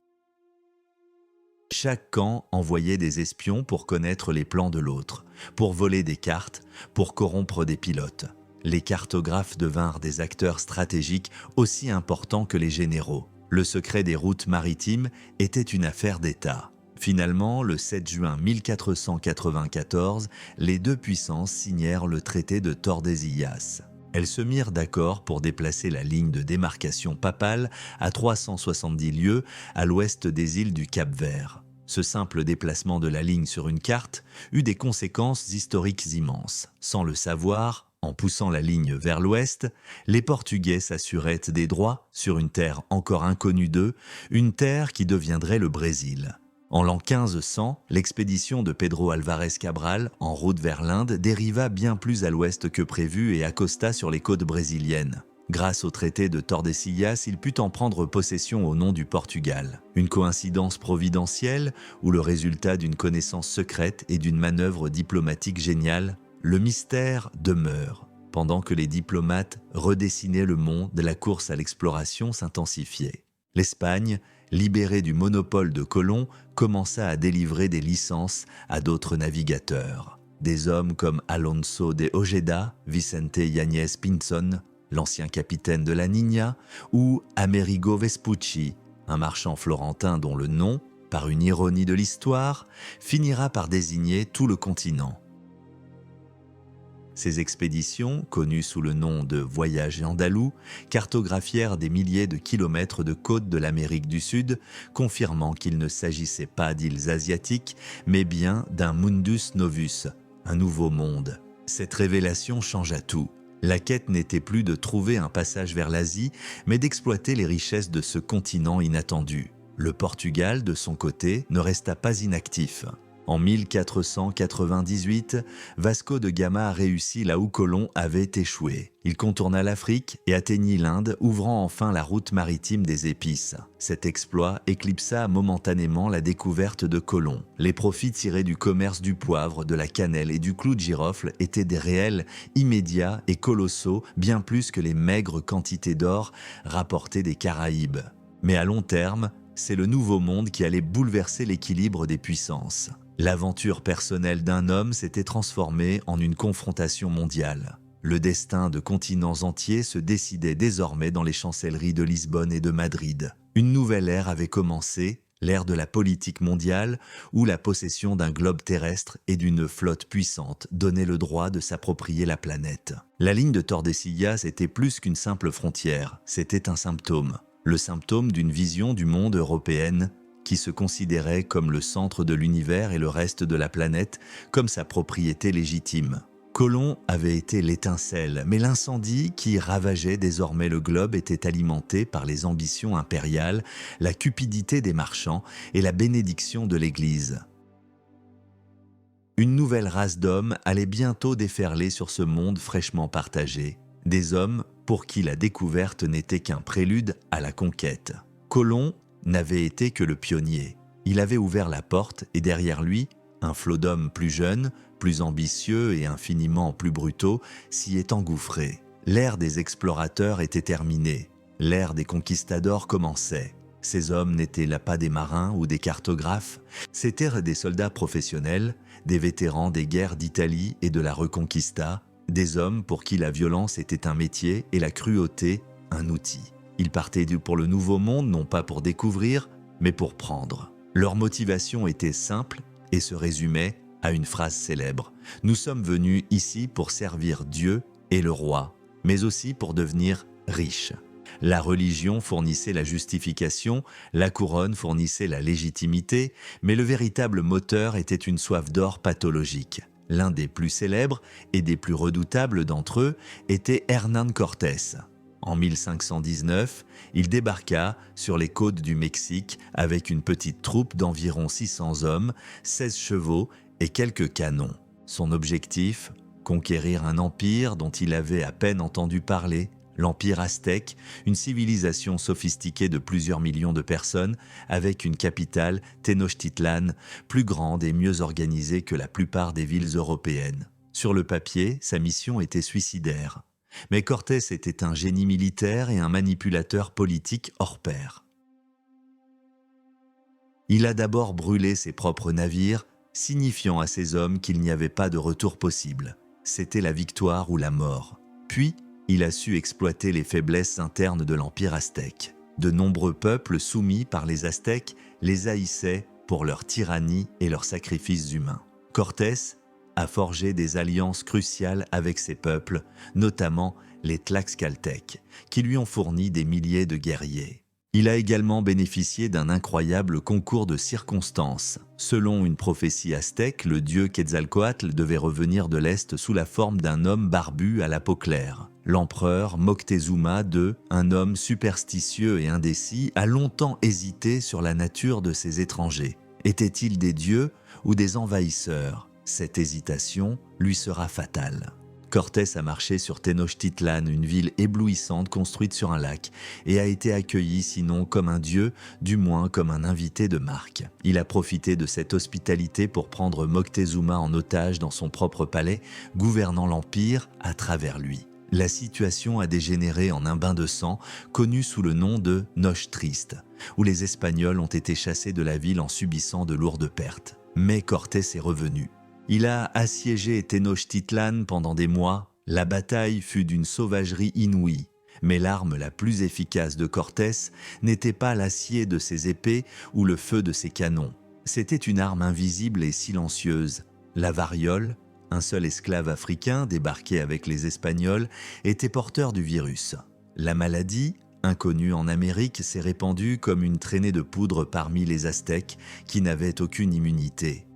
Chaque camp envoyait des espions pour connaître les plans de l'autre, pour voler des cartes, pour corrompre des pilotes. Les cartographes devinrent des acteurs stratégiques aussi importants que les généraux. Le secret des routes maritimes était une affaire d'État. Finalement, le 7 juin 1494, les deux puissances signèrent le traité de Tordesillas. Elles se mirent d'accord pour déplacer la ligne de démarcation papale à 370 lieues à l'ouest des îles du Cap-Vert. Ce simple déplacement de la ligne sur une carte eut des conséquences historiques immenses. Sans le savoir, en poussant la ligne vers l'ouest, les Portugais s'assuraient des droits sur une terre encore inconnue d'eux, une terre qui deviendrait le Brésil. En l'an 1500, l'expédition de Pedro Álvarez Cabral, en route vers l'Inde, dériva bien plus à l'ouest que prévu et accosta sur les côtes brésiliennes. Grâce au traité de Tordesillas, il put en prendre possession au nom du Portugal. Une coïncidence providentielle ou le résultat d'une connaissance secrète et d'une manœuvre diplomatique géniale? Le mystère demeure. Pendant que les diplomates redessinaient le monde, la course à l'exploration s'intensifiait. L'Espagne, libérée du monopole de Colomb, commença à délivrer des licences à d'autres navigateurs. Des hommes comme Alonso de Ojeda, Vicente Yáñez Pinzón, l'ancien capitaine de la Niña, ou Amerigo Vespucci, un marchand florentin dont le nom, par une ironie de l'histoire, finira par désigner tout le continent. Ces expéditions, connues sous le nom de voyages andalous, cartographièrent des milliers de kilomètres de côtes de l'Amérique du Sud, confirmant qu'il ne s'agissait pas d'îles asiatiques, mais bien d'un mundus novus, un nouveau monde. Cette révélation changea tout. La quête n'était plus de trouver un passage vers l'Asie, mais d'exploiter les richesses de ce continent inattendu. Le Portugal, de son côté, ne resta pas inactif. En 1498, Vasco de Gama réussit là où Colomb avait échoué. Il contourna l'Afrique et atteignit l'Inde, ouvrant enfin la route maritime des épices. Cet exploit éclipsa momentanément la découverte de Colomb. Les profits tirés du commerce du poivre, de la cannelle et du clou de girofle étaient des réels, immédiats et colossaux, bien plus que les maigres quantités d'or rapportées des Caraïbes. Mais à long terme, c'est le nouveau monde qui allait bouleverser l'équilibre des puissances. L'aventure personnelle d'un homme s'était transformée en une confrontation mondiale. Le destin de continents entiers se décidait désormais dans les chancelleries de Lisbonne et de Madrid. Une nouvelle ère avait commencé, l'ère de la politique mondiale, où la possession d'un globe terrestre et d'une flotte puissante donnait le droit de s'approprier la planète. La ligne de Tordesillas était plus qu'une simple frontière, c'était un symptôme. Le symptôme d'une vision du monde européenne qui se considérait comme le centre de l'univers et le reste de la planète comme sa propriété légitime. Colomb avait été l'étincelle, mais l'incendie qui ravageait désormais le globe était alimenté par les ambitions impériales, la cupidité des marchands et la bénédiction de l'Église. Une nouvelle race d'hommes allait bientôt déferler sur ce monde fraîchement partagé. Des hommes pour qui la découverte n'était qu'un prélude à la conquête. Colomb n'avait été que le pionnier. Il avait ouvert la porte et derrière lui, un flot d'hommes plus jeunes, plus ambitieux et infiniment plus brutaux s'y est engouffré. L'ère des explorateurs était terminée. L'ère des conquistadors commençait. Ces hommes n'étaient là pas des marins ou des cartographes, c'étaient des soldats professionnels, des vétérans des guerres d'Italie et de la Reconquista, des hommes pour qui la violence était un métier et la cruauté un outil. Ils partaient pour le nouveau monde non pas pour découvrir, mais pour prendre. Leur motivation était simple et se résumait à une phrase célèbre. « Nous sommes venus ici pour servir Dieu et le roi, mais aussi pour devenir riches. » La religion fournissait la justification, la couronne fournissait la légitimité, mais le véritable moteur était une soif d'or pathologique. L'un des plus célèbres et des plus redoutables d'entre eux était Hernán Cortés. En 1519, il débarqua sur les côtes du Mexique avec une petite troupe d'environ 600 hommes, 16 chevaux et quelques canons. Son objectif, conquérir un empire dont il avait à peine entendu parler, l'empire aztèque, une civilisation sophistiquée de plusieurs millions de personnes avec une capitale, Tenochtitlan, plus grande et mieux organisée que la plupart des villes européennes. Sur le papier, sa mission était suicidaire. Mais Cortés était un génie militaire et un manipulateur politique hors pair. Il a d'abord brûlé ses propres navires, signifiant à ses hommes qu'il n'y avait pas de retour possible. C'était la victoire ou la mort. Puis, il a su exploiter les faiblesses internes de l'Empire aztèque. De nombreux peuples soumis par les Aztèques les haïssaient pour leur tyrannie et leurs sacrifices humains. Cortés a forgé des alliances cruciales avec ces peuples, notamment les Tlaxcaltèques, qui lui ont fourni des milliers de guerriers. Il a également bénéficié d'un incroyable concours de circonstances. Selon une prophétie aztèque, le dieu Quetzalcoatl devait revenir de l'Est sous la forme d'un homme barbu à la peau claire. L'empereur Moctezuma II, un homme superstitieux et indécis, a longtemps hésité sur la nature de ces étrangers. Étaient-ils des dieux ou des envahisseurs ? Cette hésitation lui sera fatale. Cortés a marché sur Tenochtitlan, une ville éblouissante construite sur un lac, et a été accueilli sinon comme un dieu, du moins comme un invité de marque. Il a profité de cette hospitalité pour prendre Moctezuma en otage dans son propre palais, gouvernant l'Empire à travers lui. La situation a dégénéré en un bain de sang, connu sous le nom de Noche Triste, où les Espagnols ont été chassés de la ville en subissant de lourdes pertes. Mais Cortés est revenu. Il a assiégé Tenochtitlan pendant des mois. La bataille fut d'une sauvagerie inouïe. Mais l'arme la plus efficace de Cortés n'était pas l'acier de ses épées ou le feu de ses canons. C'était une arme invisible et silencieuse. La variole, un seul esclave africain débarqué avec les Espagnols, était porteur du virus. La maladie, inconnue en Amérique, s'est répandue comme une traînée de poudre parmi les Aztèques qui n'avaient aucune immunité.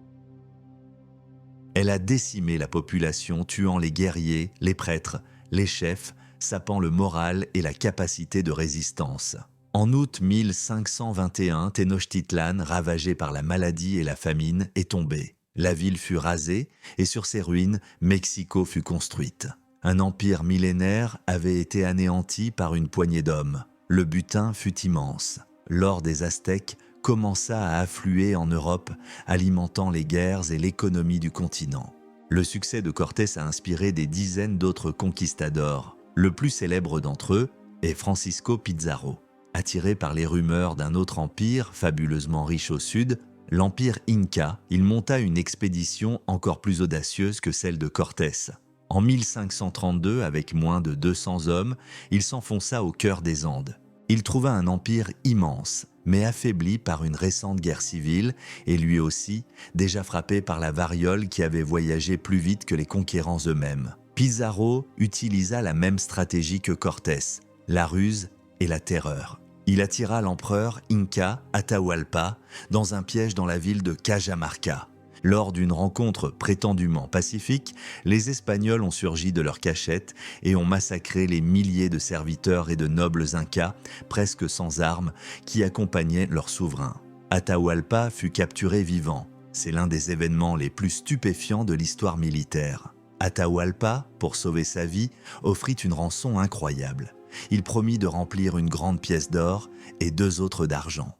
Elle a décimé la population, tuant les guerriers, les prêtres, les chefs, sapant le moral et la capacité de résistance. En août 1521, Tenochtitlan, ravagée par la maladie et la famine, est tombée. La ville fut rasée et sur ses ruines, Mexico fut construite. Un empire millénaire avait été anéanti par une poignée d'hommes. Le butin fut immense. L'or des Aztèques commença à affluer en Europe, alimentant les guerres et l'économie du continent. Le succès de Cortés a inspiré des dizaines d'autres conquistadors. Le plus célèbre d'entre eux est Francisco Pizarro. Attiré par les rumeurs d'un autre empire, fabuleusement riche au sud, l'empire Inca, il monta une expédition encore plus audacieuse que celle de Cortés. En 1532, avec moins de 200 hommes, il s'enfonça au cœur des Andes. Il trouva un empire immense, mais affaibli par une récente guerre civile, et lui aussi, déjà frappé par la variole qui avait voyagé plus vite que les conquérants eux-mêmes. Pizarro utilisa la même stratégie que Cortés, la ruse et la terreur. Il attira l'empereur Inca Atahualpa dans un piège dans la ville de Cajamarca. Lors d'une rencontre prétendument pacifique, les Espagnols ont surgi de leur cachette et ont massacré les milliers de serviteurs et de nobles Incas, presque sans armes, qui accompagnaient leur souverain. Atahualpa fut capturé vivant. C'est l'un des événements les plus stupéfiants de l'histoire militaire. Atahualpa, pour sauver sa vie, offrit une rançon incroyable. Il promit de remplir une grande pièce d'or et 2 autres d'argent.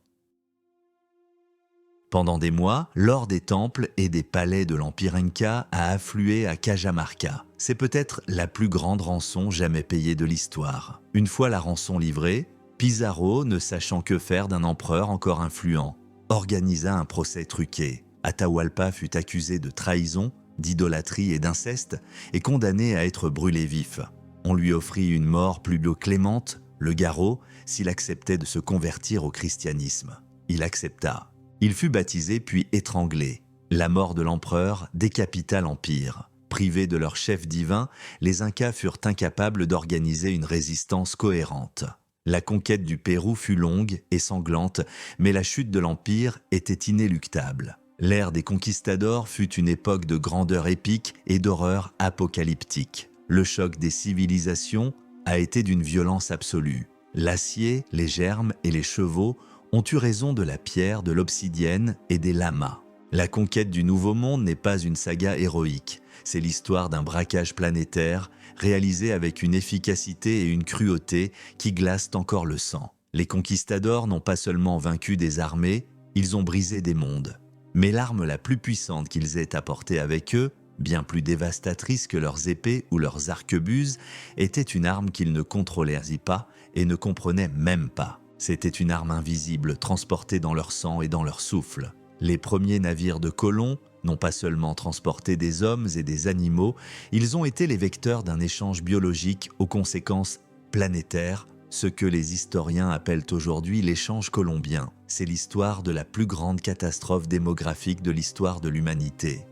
Pendant des mois, l'or des temples et des palais de l'Empire Inca a afflué à Cajamarca. C'est peut-être la plus grande rançon jamais payée de l'histoire. Une fois la rançon livrée, Pizarro, ne sachant que faire d'un empereur encore influent, organisa un procès truqué. Atahualpa fut accusé de trahison, d'idolâtrie et d'inceste, est condamné à être brûlé vif. On lui offrit une mort plus clémente, le garrot, s'il acceptait de se convertir au christianisme. Il accepta. Il fut baptisé puis étranglé. La mort de l'empereur décapita l'empire. Privés de leur chef divin, les Incas furent incapables d'organiser une résistance cohérente. La conquête du Pérou fut longue et sanglante, mais la chute de l'empire était inéluctable. L'ère des conquistadors fut une époque de grandeur épique et d'horreur apocalyptique. Le choc des civilisations a été d'une violence absolue. L'acier, les germes et les chevaux ont eu raison de la pierre, de l'obsidienne et des lamas. La conquête du Nouveau Monde n'est pas une saga héroïque, c'est l'histoire d'un braquage planétaire réalisé avec une efficacité et une cruauté qui glacent encore le sang. Les conquistadors n'ont pas seulement vaincu des armées, ils ont brisé des mondes. Mais l'arme la plus puissante qu'ils aient apportée avec eux, bien plus dévastatrice que leurs épées ou leurs arquebuses, était une arme qu'ils ne contrôlaient pas et ne comprenaient même pas. C'était une arme invisible transportée dans leur sang et dans leur souffle. Les premiers navires de colons n'ont pas seulement transporté des hommes et des animaux, ils ont été les vecteurs d'un échange biologique aux conséquences planétaires, ce que les historiens appellent aujourd'hui l'échange colombien. C'est l'histoire de la plus grande catastrophe démographique de l'histoire de l'humanité.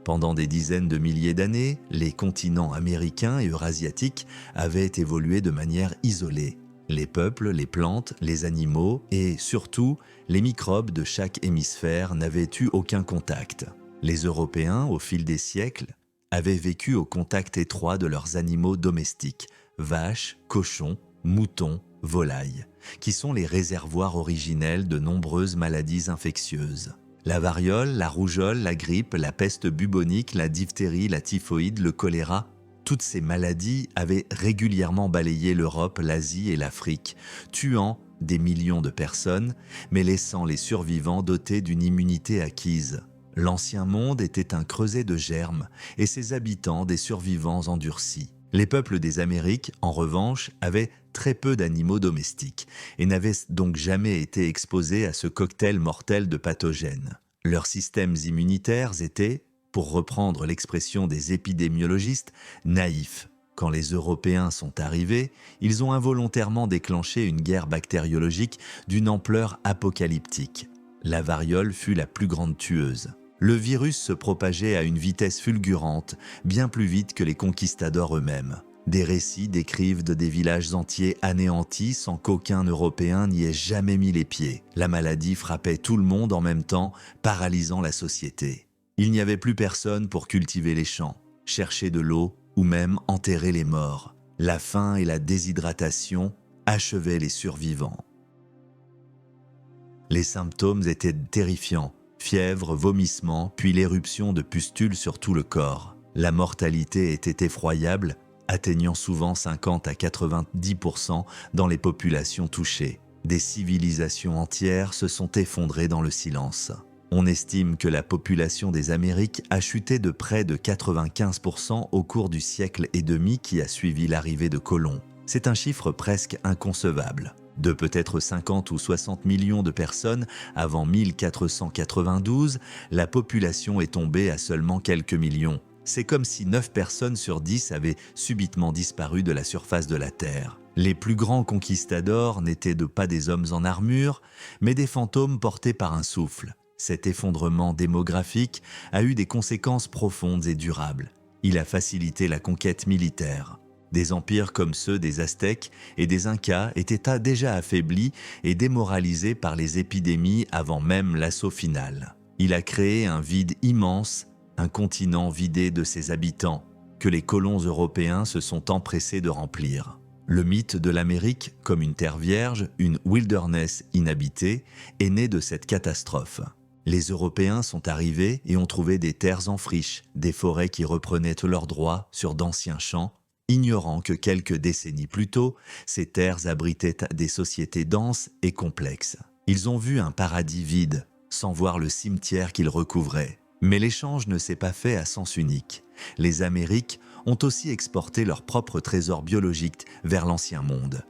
Pendant des dizaines de milliers d'années, les continents américains et eurasiatiques avaient évolué de manière isolée. Les peuples, les plantes, les animaux et, surtout, les microbes de chaque hémisphère n'avaient eu aucun contact. Les Européens, au fil des siècles, avaient vécu au contact étroit de leurs animaux domestiques, vaches, cochons, moutons, volailles, qui sont les réservoirs originels de nombreuses maladies infectieuses. La variole, la rougeole, la grippe, la peste bubonique, la diphtérie, la typhoïde, le choléra, toutes ces maladies avaient régulièrement balayé l'Europe, l'Asie et l'Afrique, tuant des millions de personnes, mais laissant les survivants dotés d'une immunité acquise. L'Ancien Monde était un creuset de germes et ses habitants des survivants endurcis. Les peuples des Amériques, en revanche, avaient très peu d'animaux domestiques et n'avaient donc jamais été exposés à ce cocktail mortel de pathogènes. Leurs systèmes immunitaires étaient, pour reprendre l'expression des épidémiologistes, naïfs. Quand les Européens sont arrivés, ils ont involontairement déclenché une guerre bactériologique d'une ampleur apocalyptique. La variole fut la plus grande tueuse. Le virus se propageait à une vitesse fulgurante, bien plus vite que les conquistadors eux-mêmes. Des récits décrivent des villages entiers anéantis sans qu'aucun Européen n'y ait jamais mis les pieds. La maladie frappait tout le monde en même temps, paralysant la société. Il n'y avait plus personne pour cultiver les champs, chercher de l'eau ou même enterrer les morts. La faim et la déshydratation achevaient les survivants. Les symptômes étaient terrifiants. Fièvre, vomissements, puis l'éruption de pustules sur tout le corps. La mortalité était effroyable, atteignant souvent 50 à 90% dans les populations touchées. Des civilisations entières se sont effondrées dans le silence. On estime que la population des Amériques a chuté de près de 95% au cours du siècle et demi qui a suivi l'arrivée de colons. C'est un chiffre presque inconcevable. De peut-être 50 ou 60 millions de personnes avant 1492, la population est tombée à seulement quelques millions. C'est comme si 9 personnes sur 10 avaient subitement disparu de la surface de la Terre. Les plus grands conquistadors n'étaient pas des hommes en armure, mais des fantômes portés par un souffle. Cet effondrement démographique a eu des conséquences profondes et durables. Il a facilité la conquête militaire. Des empires comme ceux des Aztèques et des Incas étaient déjà affaiblis et démoralisés par les épidémies avant même l'assaut final. Il a créé un vide immense, un continent vidé de ses habitants, que les colons européens se sont empressés de remplir. Le mythe de l'Amérique comme une terre vierge, une wilderness inhabitée, est né de cette catastrophe. Les Européens sont arrivés et ont trouvé des terres en friche, des forêts qui reprenaient leurs droits sur d'anciens champs, ignorant que quelques décennies plus tôt, ces terres abritaient des sociétés denses et complexes. Ils ont vu un paradis vide, sans voir le cimetière qu'il recouvrait. Mais l'échange ne s'est pas fait à sens unique. Les Amériques ont aussi exporté leurs propres trésors biologiques vers l'Ancien Monde.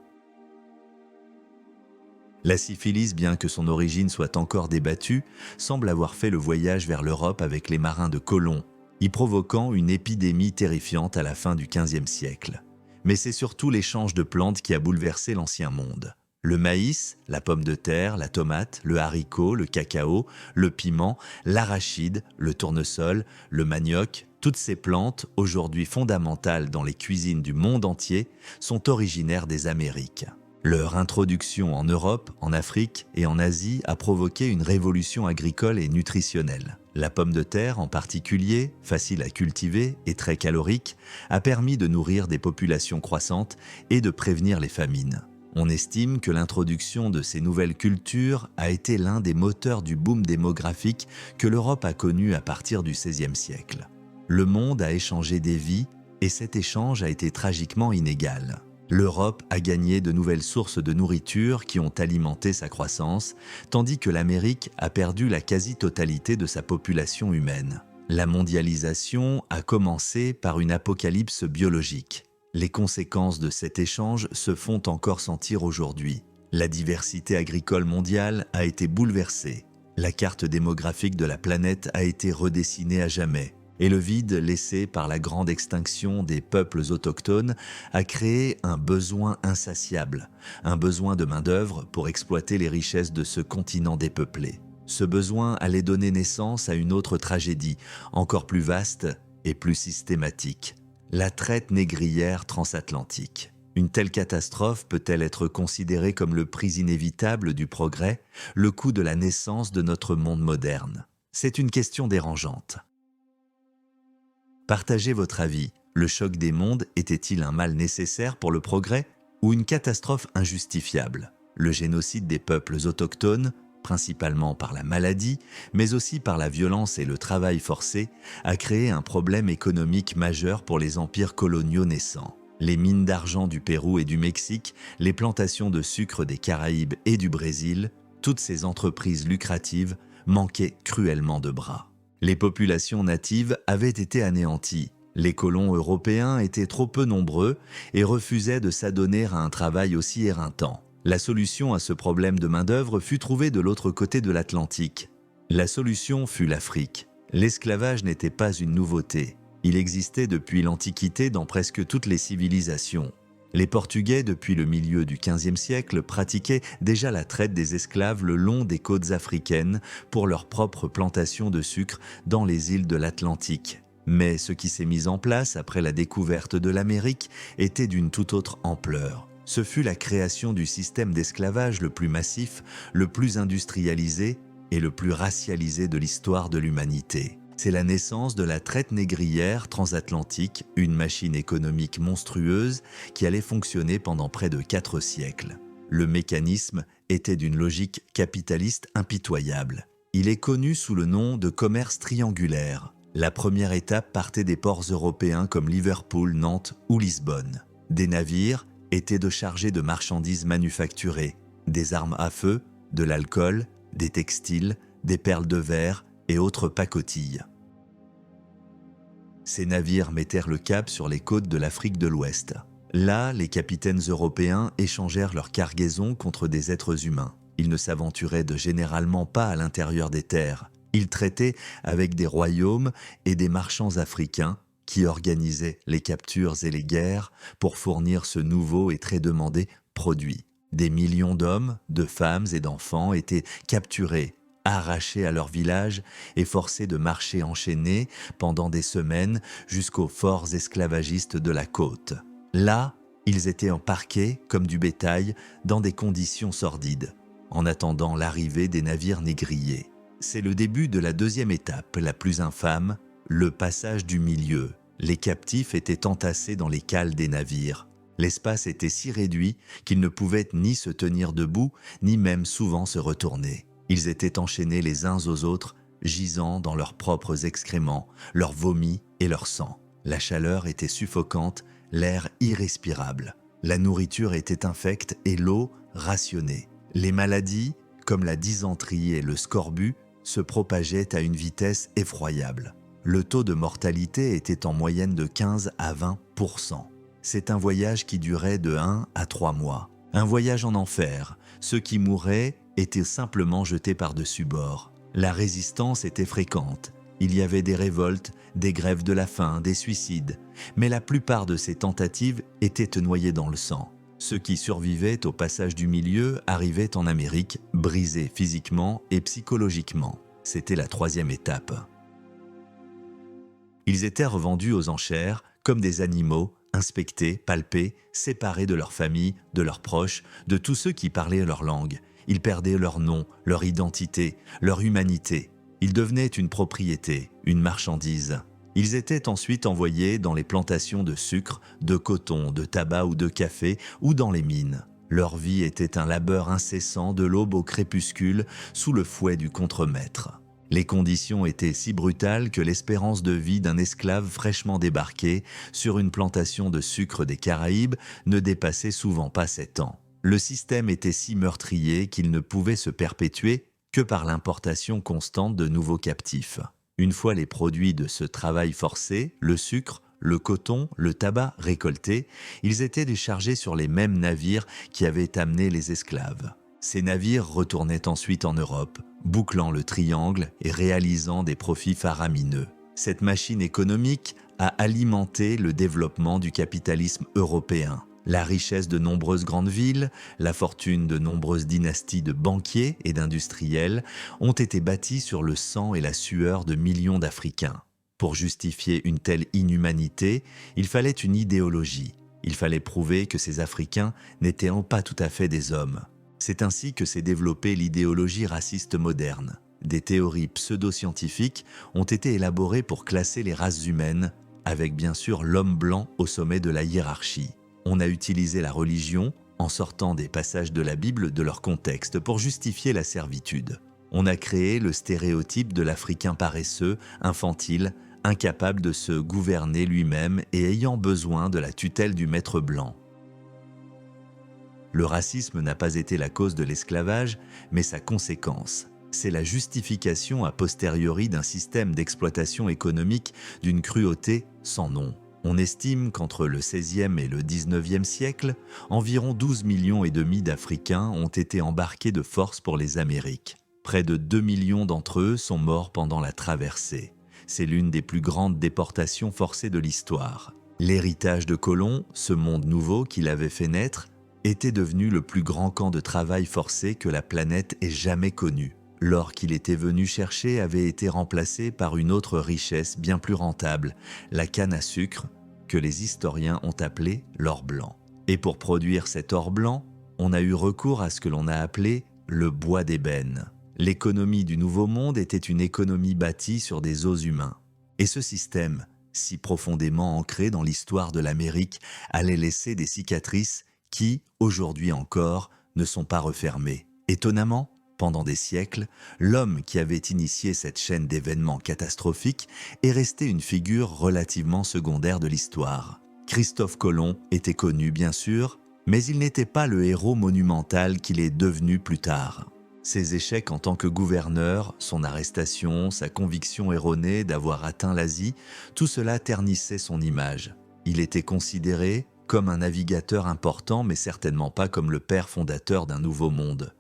La syphilis, bien que son origine soit encore débattue, semble avoir fait le voyage vers l'Europe avec les marins de Colomb, y provoquant une épidémie terrifiante à la fin du XVe siècle. Mais c'est surtout l'échange de plantes qui a bouleversé l'ancien monde. Le maïs, la pomme de terre, la tomate, le haricot, le cacao, le piment, l'arachide, le tournesol, le manioc, toutes ces plantes, aujourd'hui fondamentales dans les cuisines du monde entier, sont originaires des Amériques. Leur introduction en Europe, en Afrique et en Asie a provoqué une révolution agricole et nutritionnelle. La pomme de terre, en particulier, facile à cultiver et très calorique, a permis de nourrir des populations croissantes et de prévenir les famines. On estime que l'introduction de ces nouvelles cultures a été l'un des moteurs du boom démographique que l'Europe a connu à partir du XVIe siècle. Le monde a échangé des vies et cet échange a été tragiquement inégal. L'Europe a gagné de nouvelles sources de nourriture qui ont alimenté sa croissance, tandis que l'Amérique a perdu la quasi-totalité de sa population humaine. La mondialisation a commencé par une apocalypse biologique. Les conséquences de cet échange se font encore sentir aujourd'hui. La diversité agricole mondiale a été bouleversée. La carte démographique de la planète a été redessinée à jamais. Et le vide laissé par la grande extinction des peuples autochtones a créé un besoin insatiable, un besoin de main-d'œuvre pour exploiter les richesses de ce continent dépeuplé. Ce besoin allait donner naissance à une autre tragédie, encore plus vaste et plus systématique. La traite négrière transatlantique. Une telle catastrophe peut-elle être considérée comme le prix inévitable du progrès, le coût de la naissance de notre monde moderne? C'est une question dérangeante. Partagez votre avis. Le choc des mondes était-il un mal nécessaire pour le progrès ou une catastrophe injustifiable? Le génocide des peuples autochtones, principalement par la maladie, mais aussi par la violence et le travail forcé, a créé un problème économique majeur pour les empires coloniaux naissants. Les mines d'argent du Pérou et du Mexique, les plantations de sucre des Caraïbes et du Brésil, toutes ces entreprises lucratives manquaient cruellement de bras. Les populations natives avaient été anéanties. Les colons européens étaient trop peu nombreux et refusaient de s'adonner à un travail aussi éreintant. La solution à ce problème de main-d'œuvre fut trouvée de l'autre côté de l'Atlantique. La solution fut l'Afrique. L'esclavage n'était pas une nouveauté. Il existait depuis l'Antiquité dans presque toutes les civilisations. Les Portugais, depuis le milieu du XVe siècle, pratiquaient déjà la traite des esclaves le long des côtes africaines pour leurs propres plantations de sucre dans les îles de l'Atlantique. Mais ce qui s'est mis en place après la découverte de l'Amérique était d'une toute autre ampleur. Ce fut la création du système d'esclavage le plus massif, le plus industrialisé et le plus racialisé de l'histoire de l'humanité. C'est la naissance de la traite négrière transatlantique, une machine économique monstrueuse qui allait fonctionner pendant près de 4 siècles. Le mécanisme était d'une logique capitaliste impitoyable. Il est connu sous le nom de commerce triangulaire. La première étape partait des ports européens comme Liverpool, Nantes ou Lisbonne. Des navires étaient de charger de marchandises manufacturées, des armes à feu, de l'alcool, des textiles, des perles de verre et autres pacotilles. Ces navires mettèrent le cap sur les côtes de l'Afrique de l'Ouest. Là, les capitaines européens échangèrent leurs cargaisons contre des êtres humains. Ils ne s'aventuraient généralement pas à l'intérieur des terres. Ils traitaient avec des royaumes et des marchands africains qui organisaient les captures et les guerres pour fournir ce nouveau et très demandé produit. Des millions d'hommes, de femmes et d'enfants étaient capturés, arrachés à leur village et forcés de marcher enchaînés pendant des semaines jusqu'aux forts esclavagistes de la côte. Là, ils étaient embarqués comme du bétail dans des conditions sordides, en attendant l'arrivée des navires négriers. C'est le début de la deuxième étape, la plus infâme, le passage du milieu. Les captifs étaient entassés dans les cales des navires. L'espace était si réduit qu'ils ne pouvaient ni se tenir debout, ni même souvent se retourner. Ils étaient enchaînés les uns aux autres, gisant dans leurs propres excréments, leurs vomis et leur sang. La chaleur était suffocante, l'air irrespirable. La nourriture était infecte et l'eau rationnée. Les maladies, comme la dysenterie et le scorbut, se propageaient à une vitesse effroyable. Le taux de mortalité était en moyenne de 15 à 20%. C'est un voyage qui durait de 1 à 3 mois. Un voyage en enfer. Ceux qui mouraient étaient simplement jetés par-dessus bord. La résistance était fréquente. Il y avait des révoltes, des grèves de la faim, des suicides. Mais la plupart de ces tentatives étaient noyées dans le sang. Ceux qui survivaient au passage du milieu arrivaient en Amérique, brisés physiquement et psychologiquement. C'était la 3e étape. Ils étaient revendus aux enchères comme des animaux, inspectés, palpés, séparés de leur famille, de leurs proches, de tous ceux qui parlaient leur langue. Ils perdaient leur nom, leur identité, leur humanité. Ils devenaient une propriété, une marchandise. Ils étaient ensuite envoyés dans les plantations de sucre, de coton, de tabac ou de café, ou dans les mines. Leur vie était un labeur incessant de l'aube au crépuscule, sous le fouet du contremaître. Les conditions étaient si brutales que l'espérance de vie d'un esclave fraîchement débarqué sur une plantation de sucre des Caraïbes ne dépassait souvent pas 7 ans. Le système était si meurtrier qu'il ne pouvait se perpétuer que par l'importation constante de nouveaux captifs. Une fois les produits de ce travail forcé, le sucre, le coton, le tabac récoltés, ils étaient déchargés sur les mêmes navires qui avaient amené les esclaves. Ces navires retournaient ensuite en Europe, bouclant le triangle et réalisant des profits faramineux. Cette machine économique a alimenté le développement du capitalisme européen. La richesse de nombreuses grandes villes, la fortune de nombreuses dynasties de banquiers et d'industriels ont été bâties sur le sang et la sueur de millions d'Africains. Pour justifier une telle inhumanité, il fallait une idéologie. Il fallait prouver que ces Africains n'étaient pas tout à fait des hommes. C'est ainsi que s'est développée l'idéologie raciste moderne. Des théories pseudo-scientifiques ont été élaborées pour classer les races humaines, avec bien sûr l'homme blanc au sommet de la hiérarchie. On a utilisé la religion, en sortant des passages de la Bible de leur contexte, pour justifier la servitude. On a créé le stéréotype de l'Africain paresseux, infantile, incapable de se gouverner lui-même et ayant besoin de la tutelle du maître blanc. Le racisme n'a pas été la cause de l'esclavage, mais sa conséquence. C'est la justification a posteriori d'un système d'exploitation économique d'une cruauté sans nom. On estime qu'entre le XVIe et le XIXe siècle, environ 12,5 millions d'Africains ont été embarqués de force pour les Amériques. Près de 2 millions d'entre eux sont morts pendant la traversée. C'est l'une des plus grandes déportations forcées de l'histoire. L'héritage de colons, ce monde nouveau qu'il avait fait naître, était devenu le plus grand camp de travail forcé que la planète ait jamais connu. L'or qu'il était venu chercher avait été remplacé par une autre richesse bien plus rentable, la canne à sucre, que les historiens ont appelé l'or blanc. Et pour produire cet or blanc, on a eu recours à ce que l'on a appelé le bois d'ébène. L'économie du Nouveau Monde était une économie bâtie sur des os humains. Et ce système, si profondément ancré dans l'histoire de l'Amérique, allait laisser des cicatrices qui, aujourd'hui encore, ne sont pas refermées. Étonnamment, pendant des siècles, l'homme qui avait initié cette chaîne d'événements catastrophiques est resté une figure relativement secondaire de l'histoire. Christophe Colomb était connu bien sûr, mais il n'était pas le héros monumental qu'il est devenu plus tard. Ses échecs en tant que gouverneur, son arrestation, sa conviction erronée d'avoir atteint l'Asie, tout cela ternissait son image. Il était considéré comme un navigateur important, mais certainement pas comme le père fondateur d'un nouveau monde.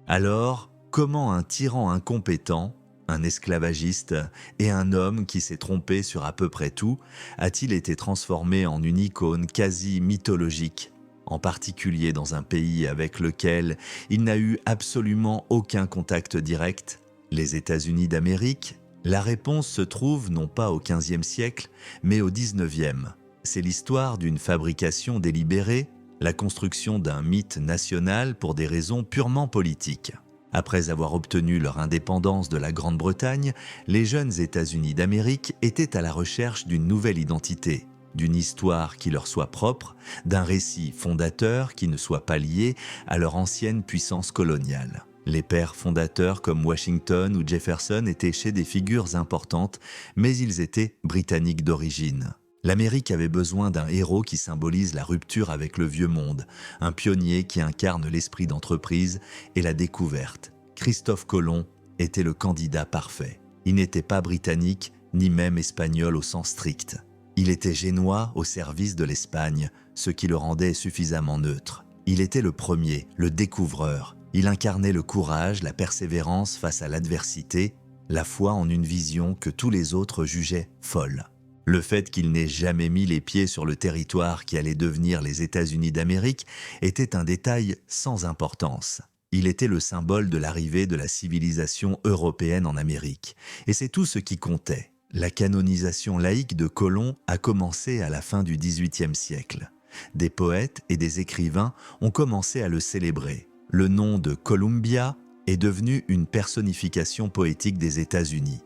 Alors, comment un tyran incompétent, un esclavagiste et un homme qui s'est trompé sur à peu près tout a-t-il été transformé en une icône quasi mythologique, en particulier dans un pays avec lequel il n'a eu absolument aucun contact direct, les États-Unis d'Amérique? La réponse se trouve non pas au XVe siècle, mais au XIXe. C'est l'histoire d'une fabrication délibérée, la construction d'un mythe national pour des raisons purement politiques. Après avoir obtenu leur indépendance de la Grande-Bretagne, les jeunes États-Unis d'Amérique étaient à la recherche d'une nouvelle identité, d'une histoire qui leur soit propre, d'un récit fondateur qui ne soit pas lié à leur ancienne puissance coloniale. Les pères fondateurs comme Washington ou Jefferson étaient chez des figures importantes, mais ils étaient britanniques d'origine. L'Amérique avait besoin d'un héros qui symbolise la rupture avec le vieux monde, un pionnier qui incarne l'esprit d'entreprise et la découverte. Christophe Colomb était le candidat parfait. Il n'était pas britannique, ni même espagnol au sens strict. Il était génois au service de l'Espagne, ce qui le rendait suffisamment neutre. Il était le premier, le découvreur. Il incarnait le courage, la persévérance face à l'adversité, la foi en une vision que tous les autres jugeaient folle. Le fait qu'il n'ait jamais mis les pieds sur le territoire qui allait devenir les États-Unis d'Amérique était un détail sans importance. Il était le symbole de l'arrivée de la civilisation européenne en Amérique. Et c'est tout ce qui comptait. La canonisation laïque de Colomb a commencé à la fin du XVIIIe siècle. Des poètes et des écrivains ont commencé à le célébrer. Le nom de Columbia est devenu une personnification poétique des États-Unis.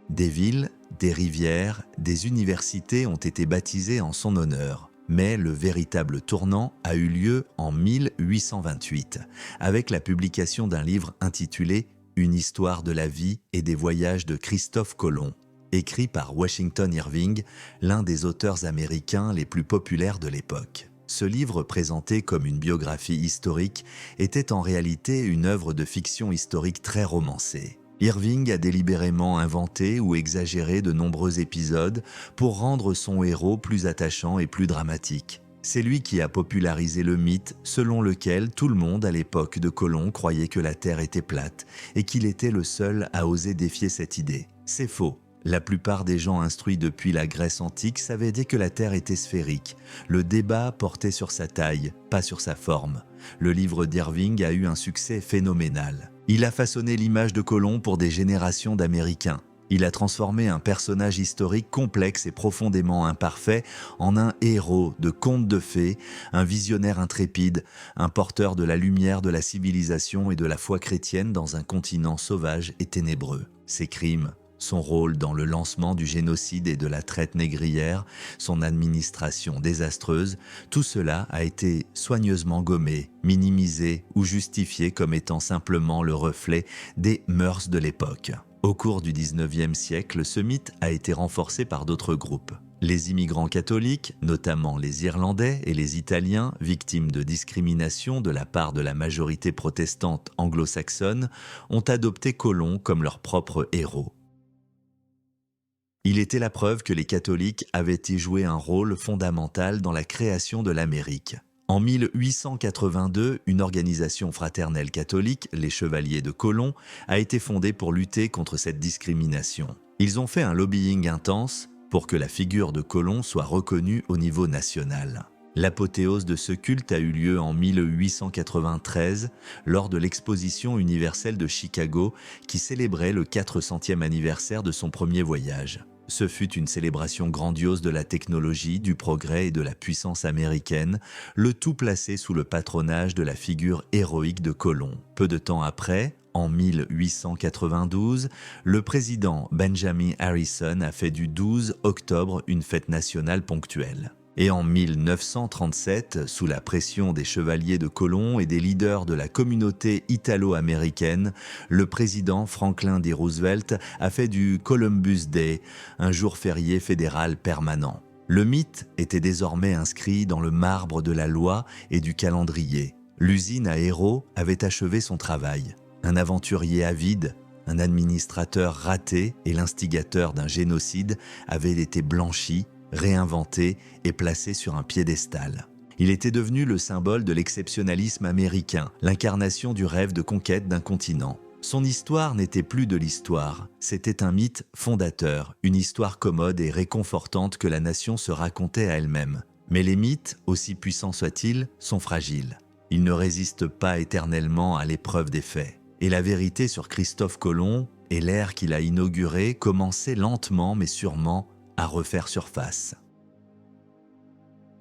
Des villes, des rivières, des universités ont été baptisées en son honneur. Mais le véritable tournant a eu lieu en 1828, avec la publication d'un livre intitulé « Une histoire de la vie et des voyages de Christophe Colomb », écrit par Washington Irving, l'un des auteurs américains les plus populaires de l'époque. Ce livre, présenté comme une biographie historique, était en réalité une œuvre de fiction historique très romancée. Irving a délibérément inventé ou exagéré de nombreux épisodes pour rendre son héros plus attachant et plus dramatique. C'est lui qui a popularisé le mythe selon lequel tout le monde à l'époque de Colomb croyait que la Terre était plate et qu'il était le seul à oser défier cette idée. C'est faux. La plupart des gens instruits depuis la Grèce antique savaient dès que la Terre était sphérique. Le débat portait sur sa taille, pas sur sa forme. Le livre d'Irving a eu un succès phénoménal. Il a façonné l'image de Colomb pour des générations d'Américains. Il a transformé un personnage historique complexe et profondément imparfait en un héros de conte de fées, un visionnaire intrépide, un porteur de la lumière de la civilisation et de la foi chrétienne dans un continent sauvage et ténébreux. Ses crimes, son rôle dans le lancement du génocide et de la traite négrière, son administration désastreuse, tout cela a été soigneusement gommé, minimisé ou justifié comme étant simplement le reflet des mœurs de l'époque. Au cours du XIXe siècle, ce mythe a été renforcé par d'autres groupes. Les immigrants catholiques, notamment les Irlandais et les Italiens, victimes de discrimination de la part de la majorité protestante anglo-saxonne, ont adopté Colomb comme leur propre héros. Il était la preuve que les catholiques avaient y joué un rôle fondamental dans la création de l'Amérique. En 1882, une organisation fraternelle catholique, les Chevaliers de Colomb, a été fondée pour lutter contre cette discrimination. Ils ont fait un lobbying intense pour que la figure de Colomb soit reconnue au niveau national. L'apothéose de ce culte a eu lieu en 1893 lors de l'exposition universelle de Chicago qui célébrait le 400e anniversaire de son premier voyage. Ce fut une célébration grandiose de la technologie, du progrès et de la puissance américaine, le tout placé sous le patronage de la figure héroïque de Colomb. Peu de temps après, en 1892, le président Benjamin Harrison a fait du 12 octobre une fête nationale ponctuelle. Et en 1937, sous la pression des chevaliers de Colomb et des leaders de la communauté italo-américaine, le président Franklin D. Roosevelt a fait du Columbus Day un jour férié fédéral permanent. Le mythe était désormais inscrit dans le marbre de la loi et du calendrier. L'usine à héros avait achevé son travail. Un aventurier avide, un administrateur raté et l'instigateur d'un génocide avaient été blanchis, réinventé et placé sur un piédestal. Il était devenu le symbole de l'exceptionnalisme américain, l'incarnation du rêve de conquête d'un continent. Son histoire n'était plus de l'histoire, c'était un mythe fondateur, une histoire commode et réconfortante que la nation se racontait à elle-même. Mais les mythes, aussi puissants soient-ils, sont fragiles. Ils ne résistent pas éternellement à l'épreuve des faits. Et la vérité sur Christophe Colomb et l'ère qu'il a inaugurée commençait lentement mais sûrement à refaire surface.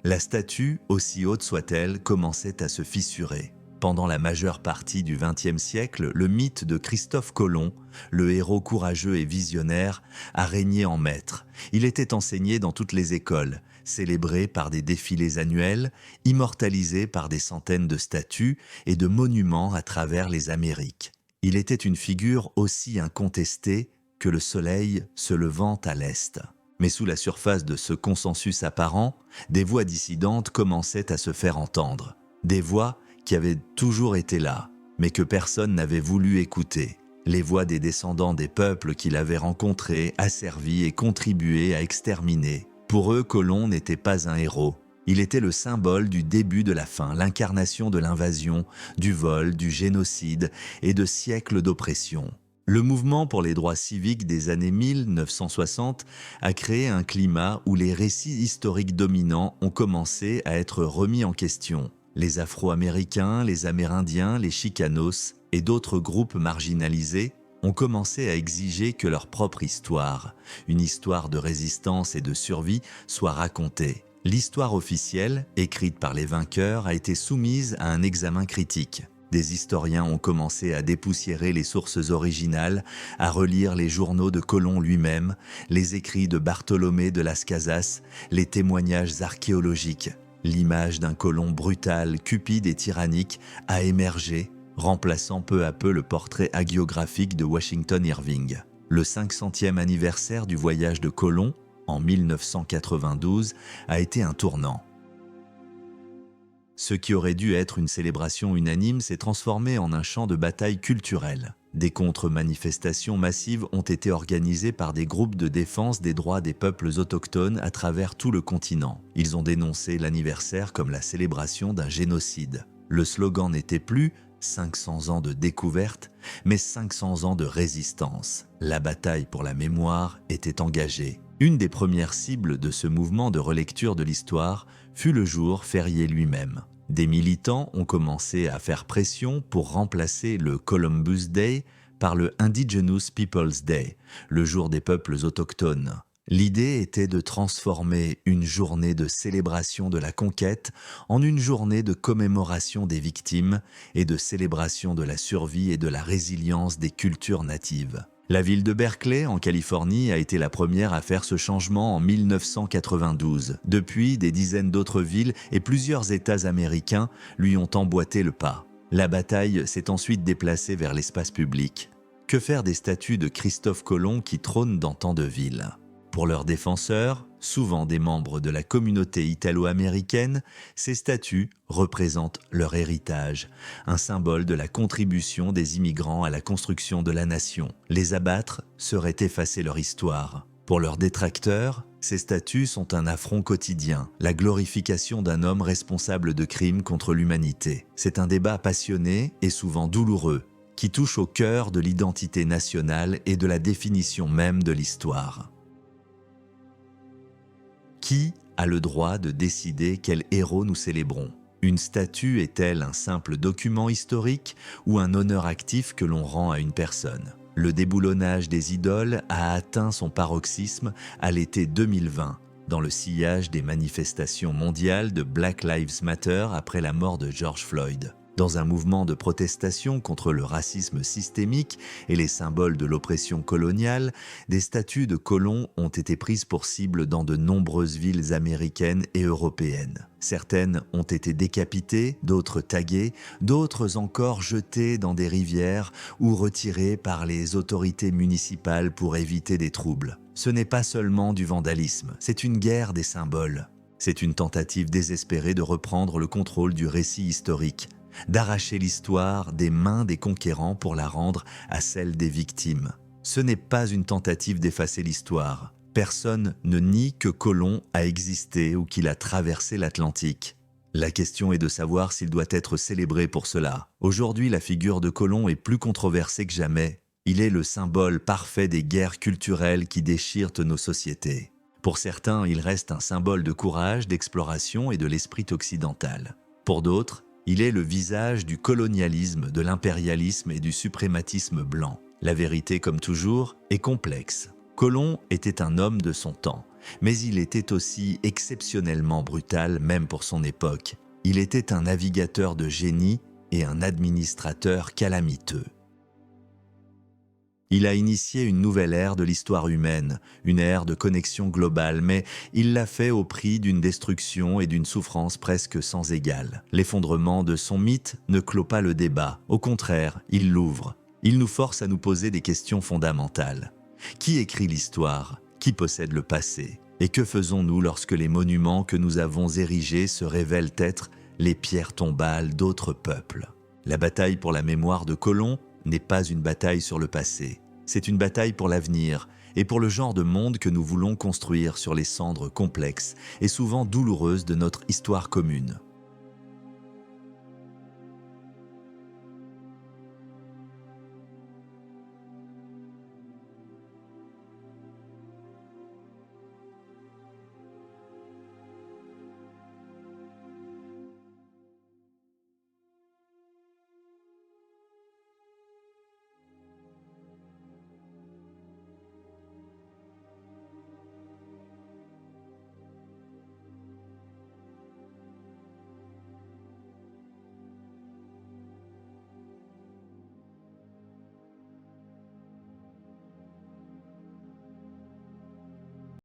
La statue, aussi haute soit-elle, commençait à se fissurer. Pendant la majeure partie du XXe siècle, le mythe de Christophe Colomb, le héros courageux et visionnaire, a régné en maître. Il était enseigné dans toutes les écoles, célébré par des défilés annuels, immortalisé par des centaines de statues et de monuments à travers les Amériques. Il était une figure aussi incontestée que le soleil se levant à l'est. Mais sous la surface de ce consensus apparent, des voix dissidentes commençaient à se faire entendre. Des voix qui avaient toujours été là, mais que personne n'avait voulu écouter. les voix des descendants des peuples qu'il avait rencontrés, asservis et contribué à exterminer. Pour eux, Colomb n'était pas un héros. Il était le symbole du début de la fin, l'incarnation de l'invasion, du vol, du génocide et de siècles d'oppression. Le mouvement pour les droits civiques des années 1960 a créé un climat où les récits historiques dominants ont commencé à être remis en question. Les Afro-Américains, les Amérindiens, les Chicanos et d'autres groupes marginalisés ont commencé à exiger que leur propre histoire, une histoire de résistance et de survie, soit racontée. L'histoire officielle, écrite par les vainqueurs, a été soumise à un examen critique. Des historiens ont commencé à dépoussiérer les sources originales, à relire les journaux de Colomb lui-même, les écrits de Bartolomé de Las Casas, les témoignages archéologiques. L'image d'un Colomb brutal, cupide et tyrannique a émergé, remplaçant peu à peu le portrait hagiographique de Washington Irving. Le 500e anniversaire du voyage de Colomb, en 1992, a été un tournant. Ce qui aurait dû être une célébration unanime s'est transformé en un champ de bataille culturel. Des contre-manifestations massives ont été organisées par des groupes de défense des droits des peuples autochtones à travers tout le continent. Ils ont dénoncé l'anniversaire comme la célébration d'un génocide. Le slogan n'était plus « 500 ans de découverte », mais « 500 ans de résistance ». La bataille pour la mémoire était engagée. Une des premières cibles de ce mouvement de relecture de l'histoire fut le jour férié lui-même. Des militants ont commencé à faire pression pour remplacer le Columbus Day par le Indigenous Peoples Day, le jour des peuples autochtones. L'idée était de transformer une journée de célébration de la conquête en une journée de commémoration des victimes et de célébration de la survie et de la résilience des cultures natives. La ville de Berkeley, en Californie, a été la première à faire ce changement en 1992. Depuis, des dizaines d'autres villes et plusieurs États américains lui ont emboîté le pas. La bataille s'est ensuite déplacée vers l'espace public. Que faire des statues de Christophe Colomb qui trônent dans tant de villes ? Pour leurs défenseurs, souvent des membres de la communauté italo-américaine, ces statues représentent leur héritage, un symbole de la contribution des immigrants à la construction de la nation. Les abattre serait effacer leur histoire. Pour leurs détracteurs, ces statues sont un affront quotidien, la glorification d'un homme responsable de crimes contre l'humanité. C'est un débat passionné et souvent douloureux, qui touche au cœur de l'identité nationale et de la définition même de l'histoire. Qui a le droit de décider quel héros nous célébrons ? Une statue est-elle un simple document historique ou un honneur actif que l'on rend à une personne ? Le déboulonnage des idoles a atteint son paroxysme à l'été 2020, dans le sillage des manifestations mondiales de Black Lives Matter après la mort de George Floyd. Dans un mouvement de protestation contre le racisme systémique et les symboles de l'oppression coloniale, des statues de Colomb ont été prises pour cible dans de nombreuses villes américaines et européennes. Certaines ont été décapitées, d'autres taguées, d'autres encore jetées dans des rivières ou retirées par les autorités municipales pour éviter des troubles. Ce n'est pas seulement du vandalisme, c'est une guerre des symboles. C'est une tentative désespérée de reprendre le contrôle du récit historique, d'arracher l'histoire des mains des conquérants pour la rendre à celle des victimes. Ce n'est pas une tentative d'effacer l'histoire. Personne ne nie que Colomb a existé ou qu'il a traversé l'Atlantique. La question est de savoir s'il doit être célébré pour cela. Aujourd'hui, la figure de Colomb est plus controversée que jamais. Il est le symbole parfait des guerres culturelles qui déchirent nos sociétés. Pour certains, il reste un symbole de courage, d'exploration et de l'esprit occidental. Pour d'autres, il est le visage du colonialisme, de l'impérialisme et du suprématisme blanc. La vérité, comme toujours, est complexe. Colomb était un homme de son temps, mais il était aussi exceptionnellement brutal, même pour son époque. Il était un navigateur de génie et un administrateur calamiteux. Il a initié une nouvelle ère de l'histoire humaine, une ère de connexion globale, mais il l'a fait au prix d'une destruction et d'une souffrance presque sans égale. L'effondrement de son mythe ne clôt pas le débat, au contraire, il l'ouvre. Il nous force à nous poser des questions fondamentales. Qui écrit l'histoire ? Qui possède le passé ? Et que faisons-nous lorsque les monuments que nous avons érigés se révèlent être les pierres tombales d'autres peuples ? La bataille pour la mémoire de Colomb n'est pas une bataille sur le passé. C'est une bataille pour l'avenir et pour le genre de monde que nous voulons construire sur les cendres complexes et souvent douloureuses de notre histoire commune.